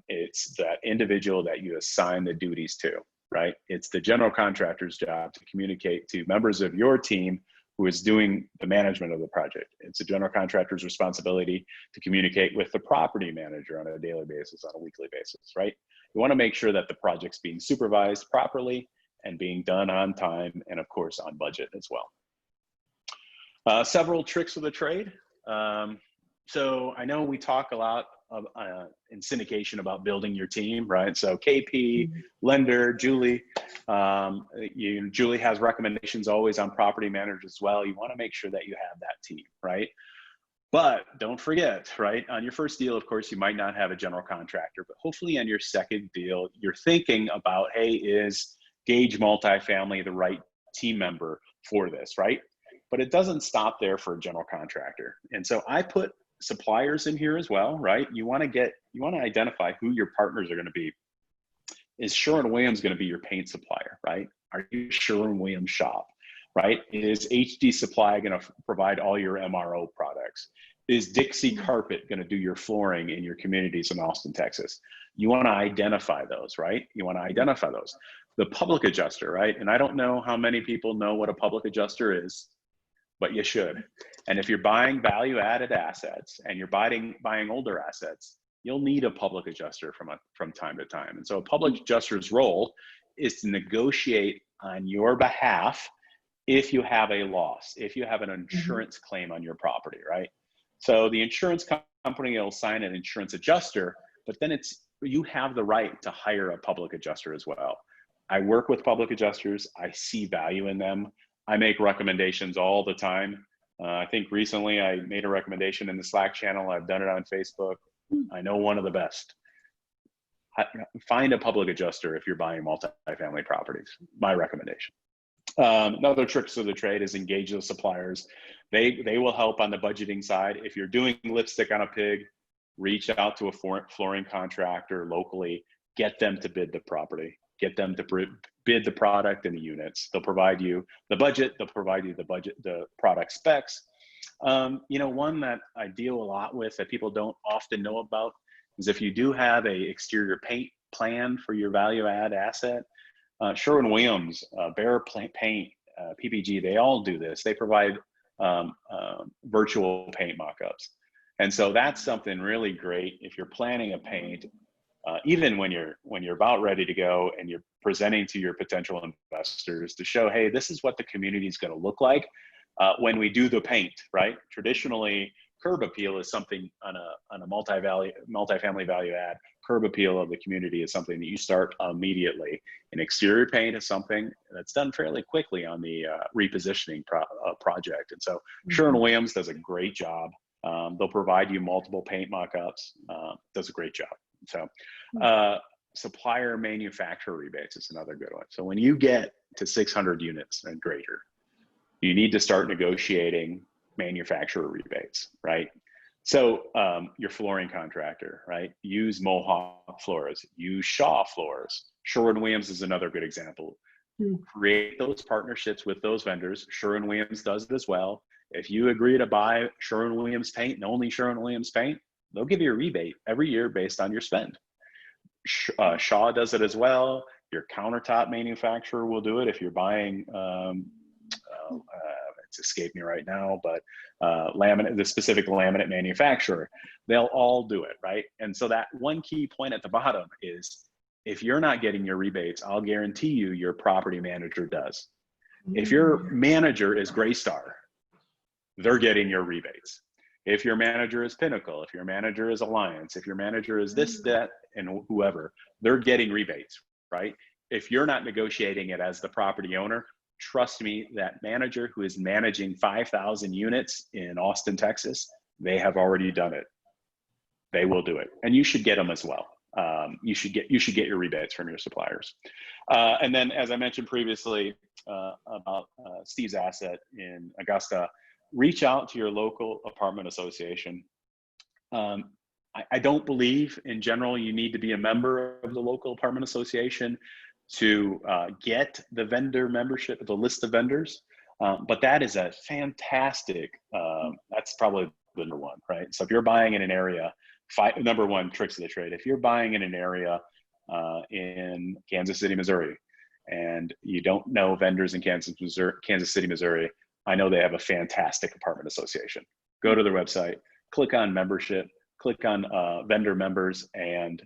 It's that individual that you assign the duties to, right? It's the general contractor's job to communicate to members of your team who is doing the management of the project. It's a general contractor's responsibility to communicate with the property manager on a daily basis, on a weekly basis, right? You want to make sure that the project's being supervised properly and being done on time and of course on budget as well. Several tricks of the trade. So I know we talk a lot in syndication about building your team, right? So KP, lender, Julie, Julie has recommendations always on property managers as well. You want to make sure that you have that team, right? But don't forget, right? On your first deal, of course, you might not have a general contractor, but hopefully on your second deal, you're thinking about, hey, is Gage Multifamily the right team member for this, right? But it doesn't stop there for a general contractor. And so I put suppliers in here as well, right? You want to identify who your partners are going to be. Is Sherwin-Williams going to be your paint supplier, right? Are you Sherwin-Williams shop, right? Is HD Supply going to provide all your MRO products? Is Dixie Carpet going to do your flooring in your communities in Austin, Texas? You want to identify those, right? You want to identify those. The public adjuster, right? And I don't know how many people know what a public adjuster is, but you should. And if you're buying value-added assets and you're buying older assets, you'll need a public adjuster from time to time. And so a public adjuster's role is to negotiate on your behalf if you have a loss, if you have an insurance claim on your property, right? So the insurance company will sign an insurance adjuster, but then you have the right to hire a public adjuster as well. I work with public adjusters. I see value in them. I make recommendations all the time. I think recently I made a recommendation in the Slack channel. I've done it on Facebook. I know one of the best. Find a public adjuster if you're buying multifamily properties, my recommendation. Another tricks of the trade is engage those suppliers. They will help on the budgeting side. If you're doing lipstick on a pig, reach out to a flooring contractor locally, get them to bid the property, get them to bid the product and the units. They'll provide you the budget, they'll provide you the product specs. One that I deal a lot with that people don't often know about is if you do have a exterior paint plan for your value add asset, Sherwin-Williams, Behr Paint, PPG, they all do this. They provide virtual paint mock-ups. And so that's something really great if you're planning a paint, even when you're about ready to go and you're presenting to your potential investors to show, hey, this is what the community is going to look like when we do the paint, right? Traditionally, curb appeal is something on a multifamily value add. Curb appeal of the community is something that you start immediately. An exterior paint is something that's done fairly quickly on the repositioning project. And so Sherwin-Williams does a great job. They'll provide you multiple paint mock-ups. Does a great job. So supplier manufacturer rebates is another good one. So when you get to 600 units and greater, you need to start negotiating manufacturer rebates, right? So your flooring contractor, right? Use Mohawk floors, use Shaw floors. Sherwin-Williams is another good example. Create those partnerships with those vendors. Sherwin-Williams does it as well. If you agree to buy Sherwin-Williams paint and only Sherwin-Williams paint, they'll give you a rebate every year based on your spend. Shaw does it as well. Your countertop manufacturer will do it if you're buying, it's escaped me right now, but the specific laminate manufacturer, they'll all do it, right? And so that one key point at the bottom is if you're not getting your rebates, I'll guarantee you your property manager does. If your manager is Graystar, they're getting your rebates. If your manager is Pinnacle, if your manager is Alliance, if your manager is this, that, and whoever, they're getting rebates, right? If you're not negotiating it as the property owner, trust me, that manager who is managing 5,000 units in Austin, Texas, they have already done it. They will do it, and you should get them as well. You should get your rebates from your suppliers. And then, as I mentioned previously about Steve's asset in Augusta, reach out to your local apartment association. I don't believe, in general, you need to be a member of the local apartment association to get the vendor membership, the list of vendors. But that is a fantastic, that's probably the number one, right? So if you're buying in an area, number one, tricks of the trade. If you're buying in an area in Kansas City, Missouri, and you don't know vendors in Kansas City, Missouri, I know they have a fantastic apartment association. Go to their website, click on membership, click on vendor members, and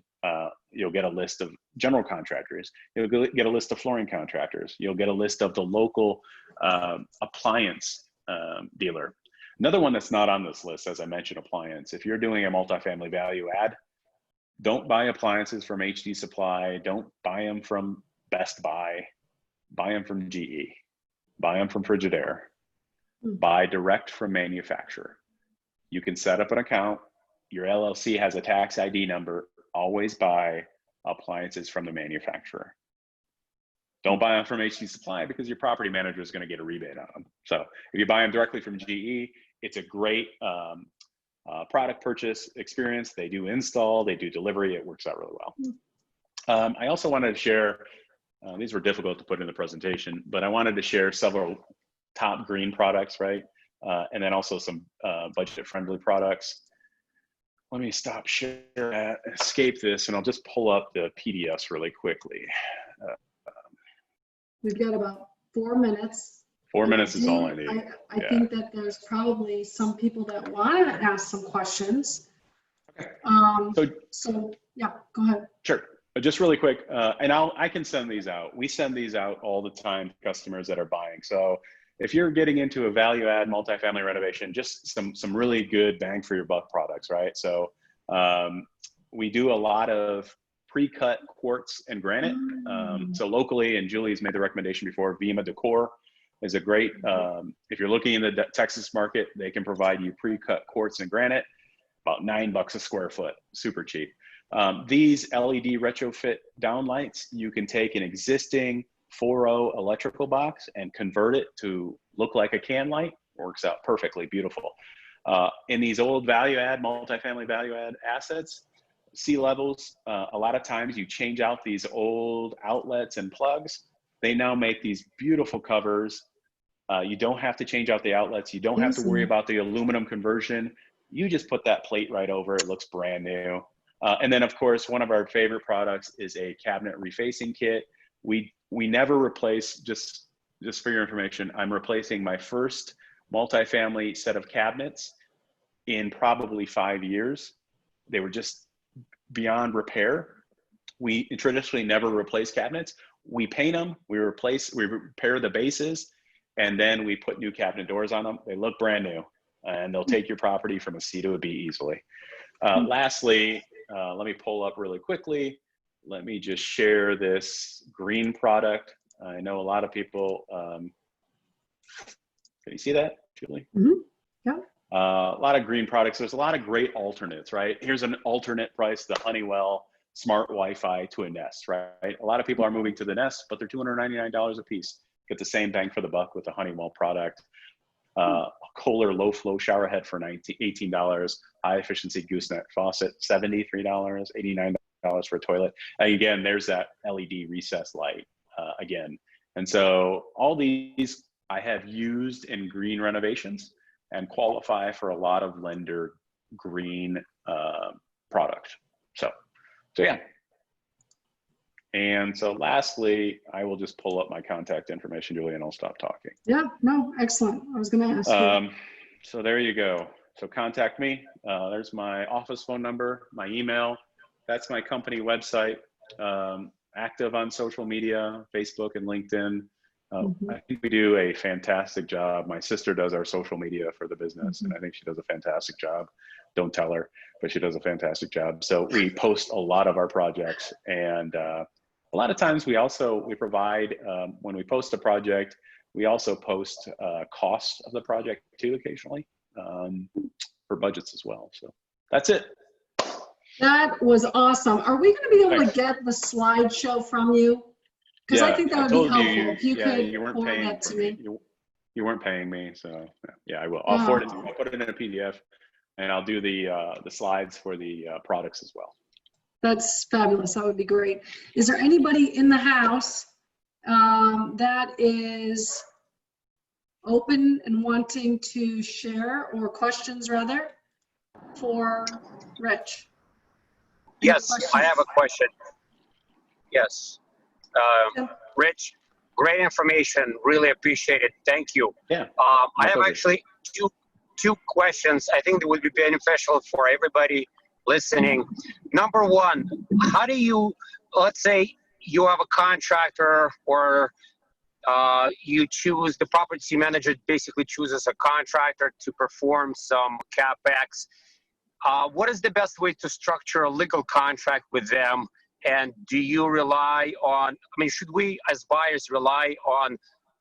you'll get a list of general contractors. You'll get a list of flooring contractors. You'll get a list of the local appliance dealer. Another one that's not on this list, as I mentioned, appliance. If you're doing a multifamily value add, don't buy appliances from HD Supply. Don't buy them from Best Buy. Buy them from GE. Buy them from Frigidaire. Buy direct from manufacturer. You can set up an account. Your LLC has a tax ID number. Always buy appliances from the manufacturer. Don't buy them from HD Supply because your property manager is going to get a rebate on them. So if you buy them directly from GE, it's a great product purchase experience. They do install, they do delivery. It works out really well. I also wanted to share, these were difficult to put in the presentation, but I wanted to share several top green products, right? And then also some budget-friendly products. Let me stop sharing that, escape this, and I'll just pull up the PDFs really quickly. We've got about 4 minutes. 4 minutes is all I need. I think that there's probably some people that want to ask some questions. Okay. So yeah, go ahead. Sure. Just really quick, and I can send these out. We send these out all the time to customers that are buying. So if you're getting into a value add multifamily renovation, just some really good bang for your buck products, right? So we do a lot of pre-cut quartz and granite. So locally, and Julie's made the recommendation before, Vima Decor is a great, if you're looking in the Texas market, they can provide you pre-cut quartz and granite, about $9 a square foot, super cheap. These LED retrofit downlights, you can take an existing 4.0 electrical box and convert it to look like a can light. Works out perfectly, beautiful. In these old value add, multifamily value add assets, C levels, a lot of times you change out these old outlets and plugs. They now make these beautiful covers. You don't have to change out the outlets. You don't have to worry about the aluminum conversion. You just put that plate right over. It looks brand new. And then of course, one of our favorite products is a cabinet refacing kit. We never replace, just for your information, I'm replacing my first multifamily set of cabinets in probably 5 years. They were just beyond repair. We traditionally never replace cabinets. We paint them, we repair the bases, and then we put new cabinet doors on them. They look brand new, and they'll take your property from a C to a B easily. Lastly, let me pull up really quickly. Let me just share this green product. I know a lot of people, can you see that, Julie? Mm-hmm. Yeah. A lot of green products. There's a lot of great alternates, right? Here's an alternate price, the Honeywell Smart Wi-Fi to a Nest, right? A lot of people are moving to the Nest, but they're $299 a piece. Get the same bang for the buck with the Honeywell product. A Kohler low flow shower head for $18. High efficiency gooseneck faucet, $73, $89 for a toilet. And again, there's that LED recessed light again. And so all these I have used in green renovations and qualify for a lot of lender green product. So yeah. And so lastly, I will just pull up my contact information, Julie, and I'll stop talking. Yeah, no, excellent. I was going to ask you. So there you go. So contact me. There's my office phone number, my email. That's my company website. Active on social media, Facebook and LinkedIn. I think we do a fantastic job. My sister does our social media for the business, and I think she does a fantastic job. Don't tell her, but she does a fantastic job. So we post a lot of our projects, and a lot of times we provide, when we post a project, we also post cost of the project too occasionally for budgets as well. So that's it. That was awesome. Are we going to be able Thanks. to get the slideshow from you? Because I think that would be helpful if you could you weren't forward paying that to for me. You weren't paying me, so yeah, I will. I'll forward it to you. I'll put it in a PDF, and I'll do the slides for the products as well. That's fabulous. That would be great. Is there anybody in the house that is open and wanting to share, or questions rather, for Rich? Yes, I have a question. Yes. Rich, great information. Really appreciate it. Thank you. Yeah. I have actually two questions. I think that would be beneficial for everybody listening. Number one, how do you, let's say you have a contractor, or you choose, the property manager basically chooses a contractor to perform some Capex. What is the best way to structure a legal contract with them? And do you rely on, I mean, should we as buyers rely on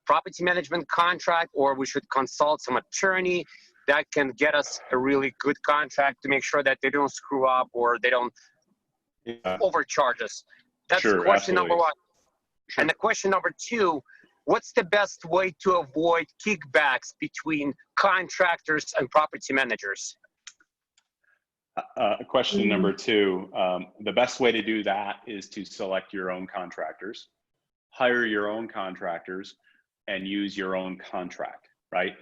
property management contract, or we should consult some attorney? that can get us a really good contract to make sure that they don't screw up or they don't Yeah, overcharge us? That's Sure, question number absolutely. one. sure. And the question number two, what's the best way to avoid kickbacks between contractors and property managers? Question number two, the best way to do that is to select your own contractors, hire your own contractors, and use your own contract, right?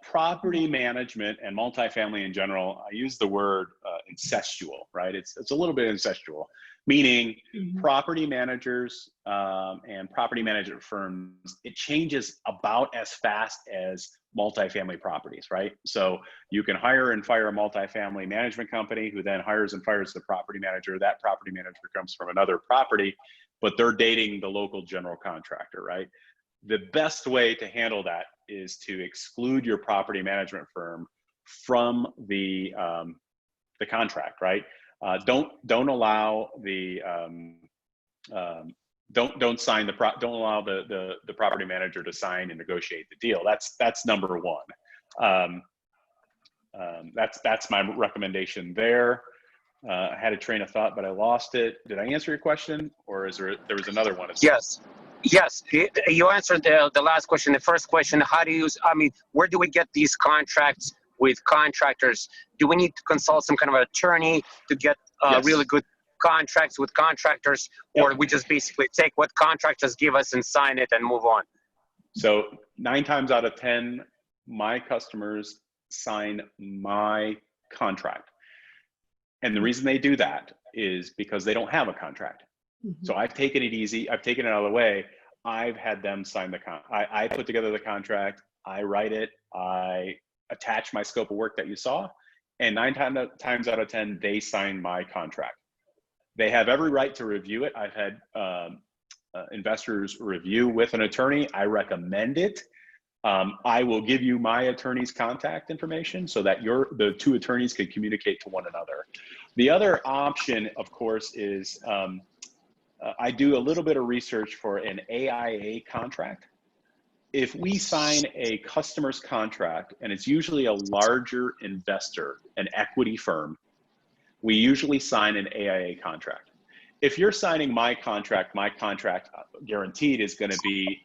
Property management and multifamily in general, I use the word incestual, right? It's a little bit incestual, meaning property managers and property management firms, it changes about as fast as multifamily properties, right? So you can hire and fire a multifamily management company who then hires and fires the property manager. That property manager comes from another property, but they're dating the local general contractor, right? The best way to handle that is to exclude your property management firm from the contract, right? Don't allow the don't sign don't allow the property manager to sign and negotiate the deal. That's number one. That's my recommendation there. I had a train of thought, but I lost it. Did I answer your question, or is there was another one? Yes. Yes, you answered the last question. The first question, how do you, I mean, where do we get these contracts with contractors? Do we need to consult some kind of attorney to get Yes. really good contracts with contractors, or we just basically take what contractors give us and sign it and move on? So 9 times out of 10, my customers sign my contract. And the reason they do that is because they don't have a contract. So I've taken it easy. I've taken it out of the way. I've had them sign the I put together the contract. I write it. I attach my scope of work that you saw. And 9 times out of 10, they sign my contract. They have every right to review it. I've had investors review with an attorney. I recommend it. I will give you my attorney's contact information so that the two attorneys can communicate to one another. The other option, of course, is I do a little bit of research for an AIA contract. If we sign a customer's contract, and it's usually a larger investor, an equity firm, we usually sign an AIA contract. If you're signing my contract guaranteed is going to be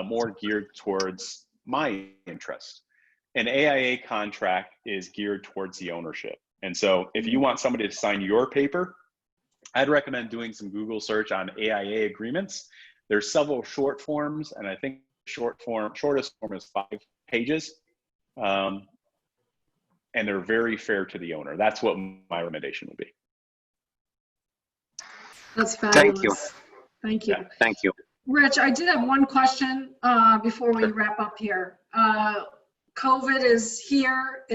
more geared towards my interest. An AIA contract is geared towards the ownership. And so if you want somebody to sign your paper, I'd recommend doing some Google search on AIA agreements. There's several short forms, and I think shortest form is 5 pages. And they're very fair to the owner. That's what my recommendation would be. That's fabulous. Thank you. Thank you. Yeah. Thank you. Rich, I did have one question before we wrap up here. COVID is here.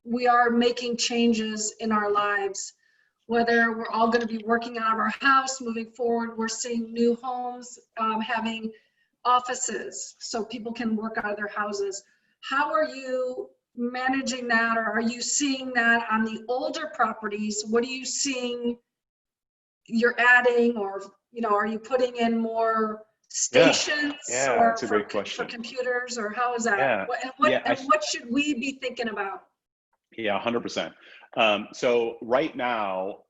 We are making changes in our lives. Whether we're all going to be working out of our house moving forward, we're seeing new homes having offices so people can work out of their houses. How are you managing that, or are you seeing that on the older properties? What are you seeing you're adding, or are you putting in more stations? Yeah, or that's a great question. For computers, or how is that? Yeah. What should we be thinking about? Yeah, 100%. So right now,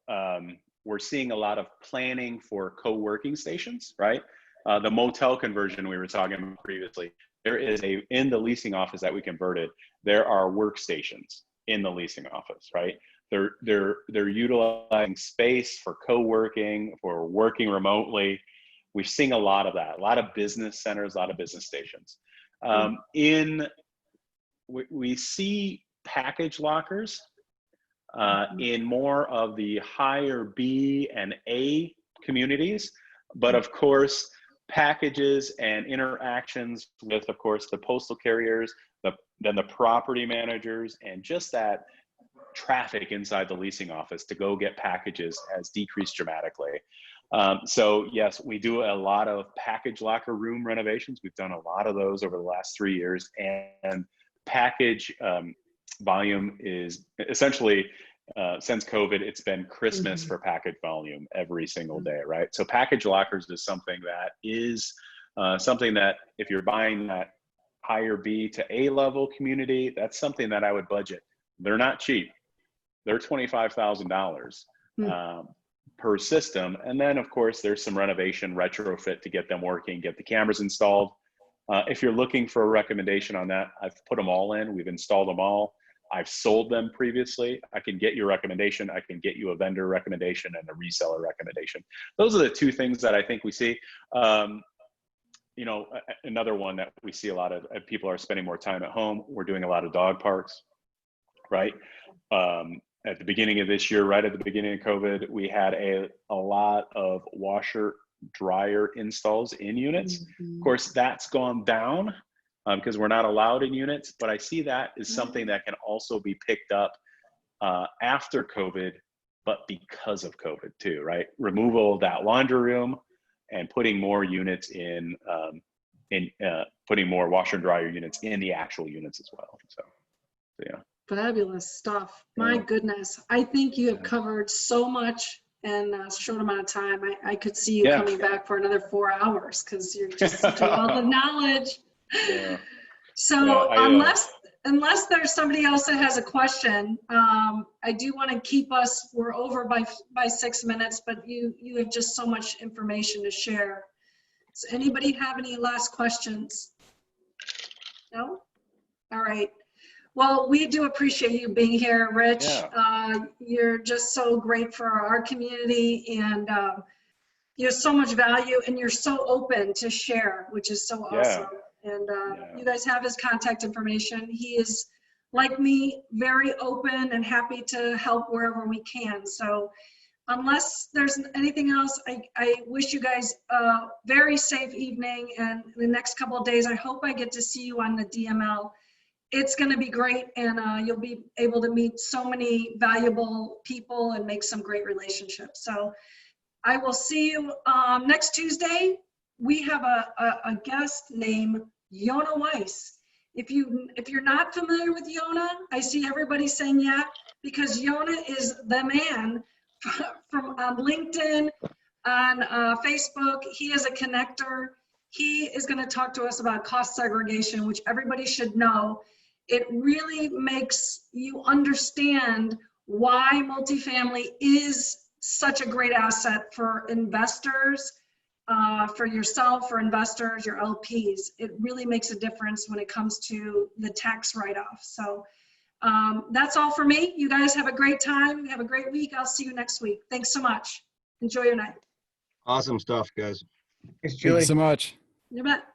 we're seeing a lot of planning for co-working stations, right? The motel conversion we were talking about previously, there is in the leasing office that we converted, there are workstations in the leasing office, right? They're utilizing space for co-working, for working remotely. We're seeing a lot of that, a lot of business centers, a lot of business stations. We see package lockers in more of the higher B and A communities, but of course, packages and interactions with, of course, the postal carriers, then the property managers, and just that traffic inside the leasing office to go get packages has decreased dramatically. So yes, we do a lot of package locker room renovations. We've done a lot of those over the last 3 years, and package volume is essentially, since COVID, it's been Christmas for package volume every single day, right? So package lockers is something that if you're buying that higher B to A level community, that's something that I would budget. They're not cheap. They're $25,000 per system. And then of course there's some renovation retrofit to get them working, get the cameras installed. If you're looking for a recommendation on that, I've put them all in. We've installed them all. I've sold them previously. I can get you a recommendation. I can get you a vendor recommendation and a reseller recommendation. Those are the two things that I think we see. You know, another one that we see a lot of people are spending more time at home. We're doing a lot of dog parks, right? At the beginning of this year, right at the beginning of COVID, we had a lot of washer dryer installs in units. Of course, that's gone down because we're not allowed in units, but I see that as something that can also be picked up after COVID, but because of COVID too, right? Removal of that laundry room and putting more units in, putting more washer and dryer units in the actual units as well. So yeah. Fabulous stuff. My goodness. I think you have covered so much in a short amount of time. I could see you coming back for another 4 hours because you're just such a wealth of knowledge. So unless there's somebody else that has a question, I do want to keep us, we're over by 6 minutes, but you have just so much information to share. Does anybody have any last questions? No? All right. Well, we do appreciate you being here, Rich. You're just so great for our community, and you have so much value, and you're so open to share, which is so awesome. And you guys have his contact information. He is, like me, very open and happy to help wherever we can. So unless there's anything else, I wish you guys a very safe evening, and the next couple of days, I hope I get to see you on the DML. It's going to be great, and you'll be able to meet so many valuable people and make some great relationships. So I will see you next Tuesday. We have a guest named Yona Weiss. If you're not familiar with Yona, I see everybody saying yeah, because Yona is the man from LinkedIn, on Facebook. He is a connector. He is going to talk to us about cost segregation, which everybody should know. It really makes you understand why multifamily is such a great asset for investors, for yourself, for investors, your LPs. It really makes a difference when it comes to the tax write-off. So that's all for me. You guys have a great time. Have a great week. I'll see you next week. Thanks so much. Enjoy your night. Awesome stuff, guys. Thank you so much. You bet.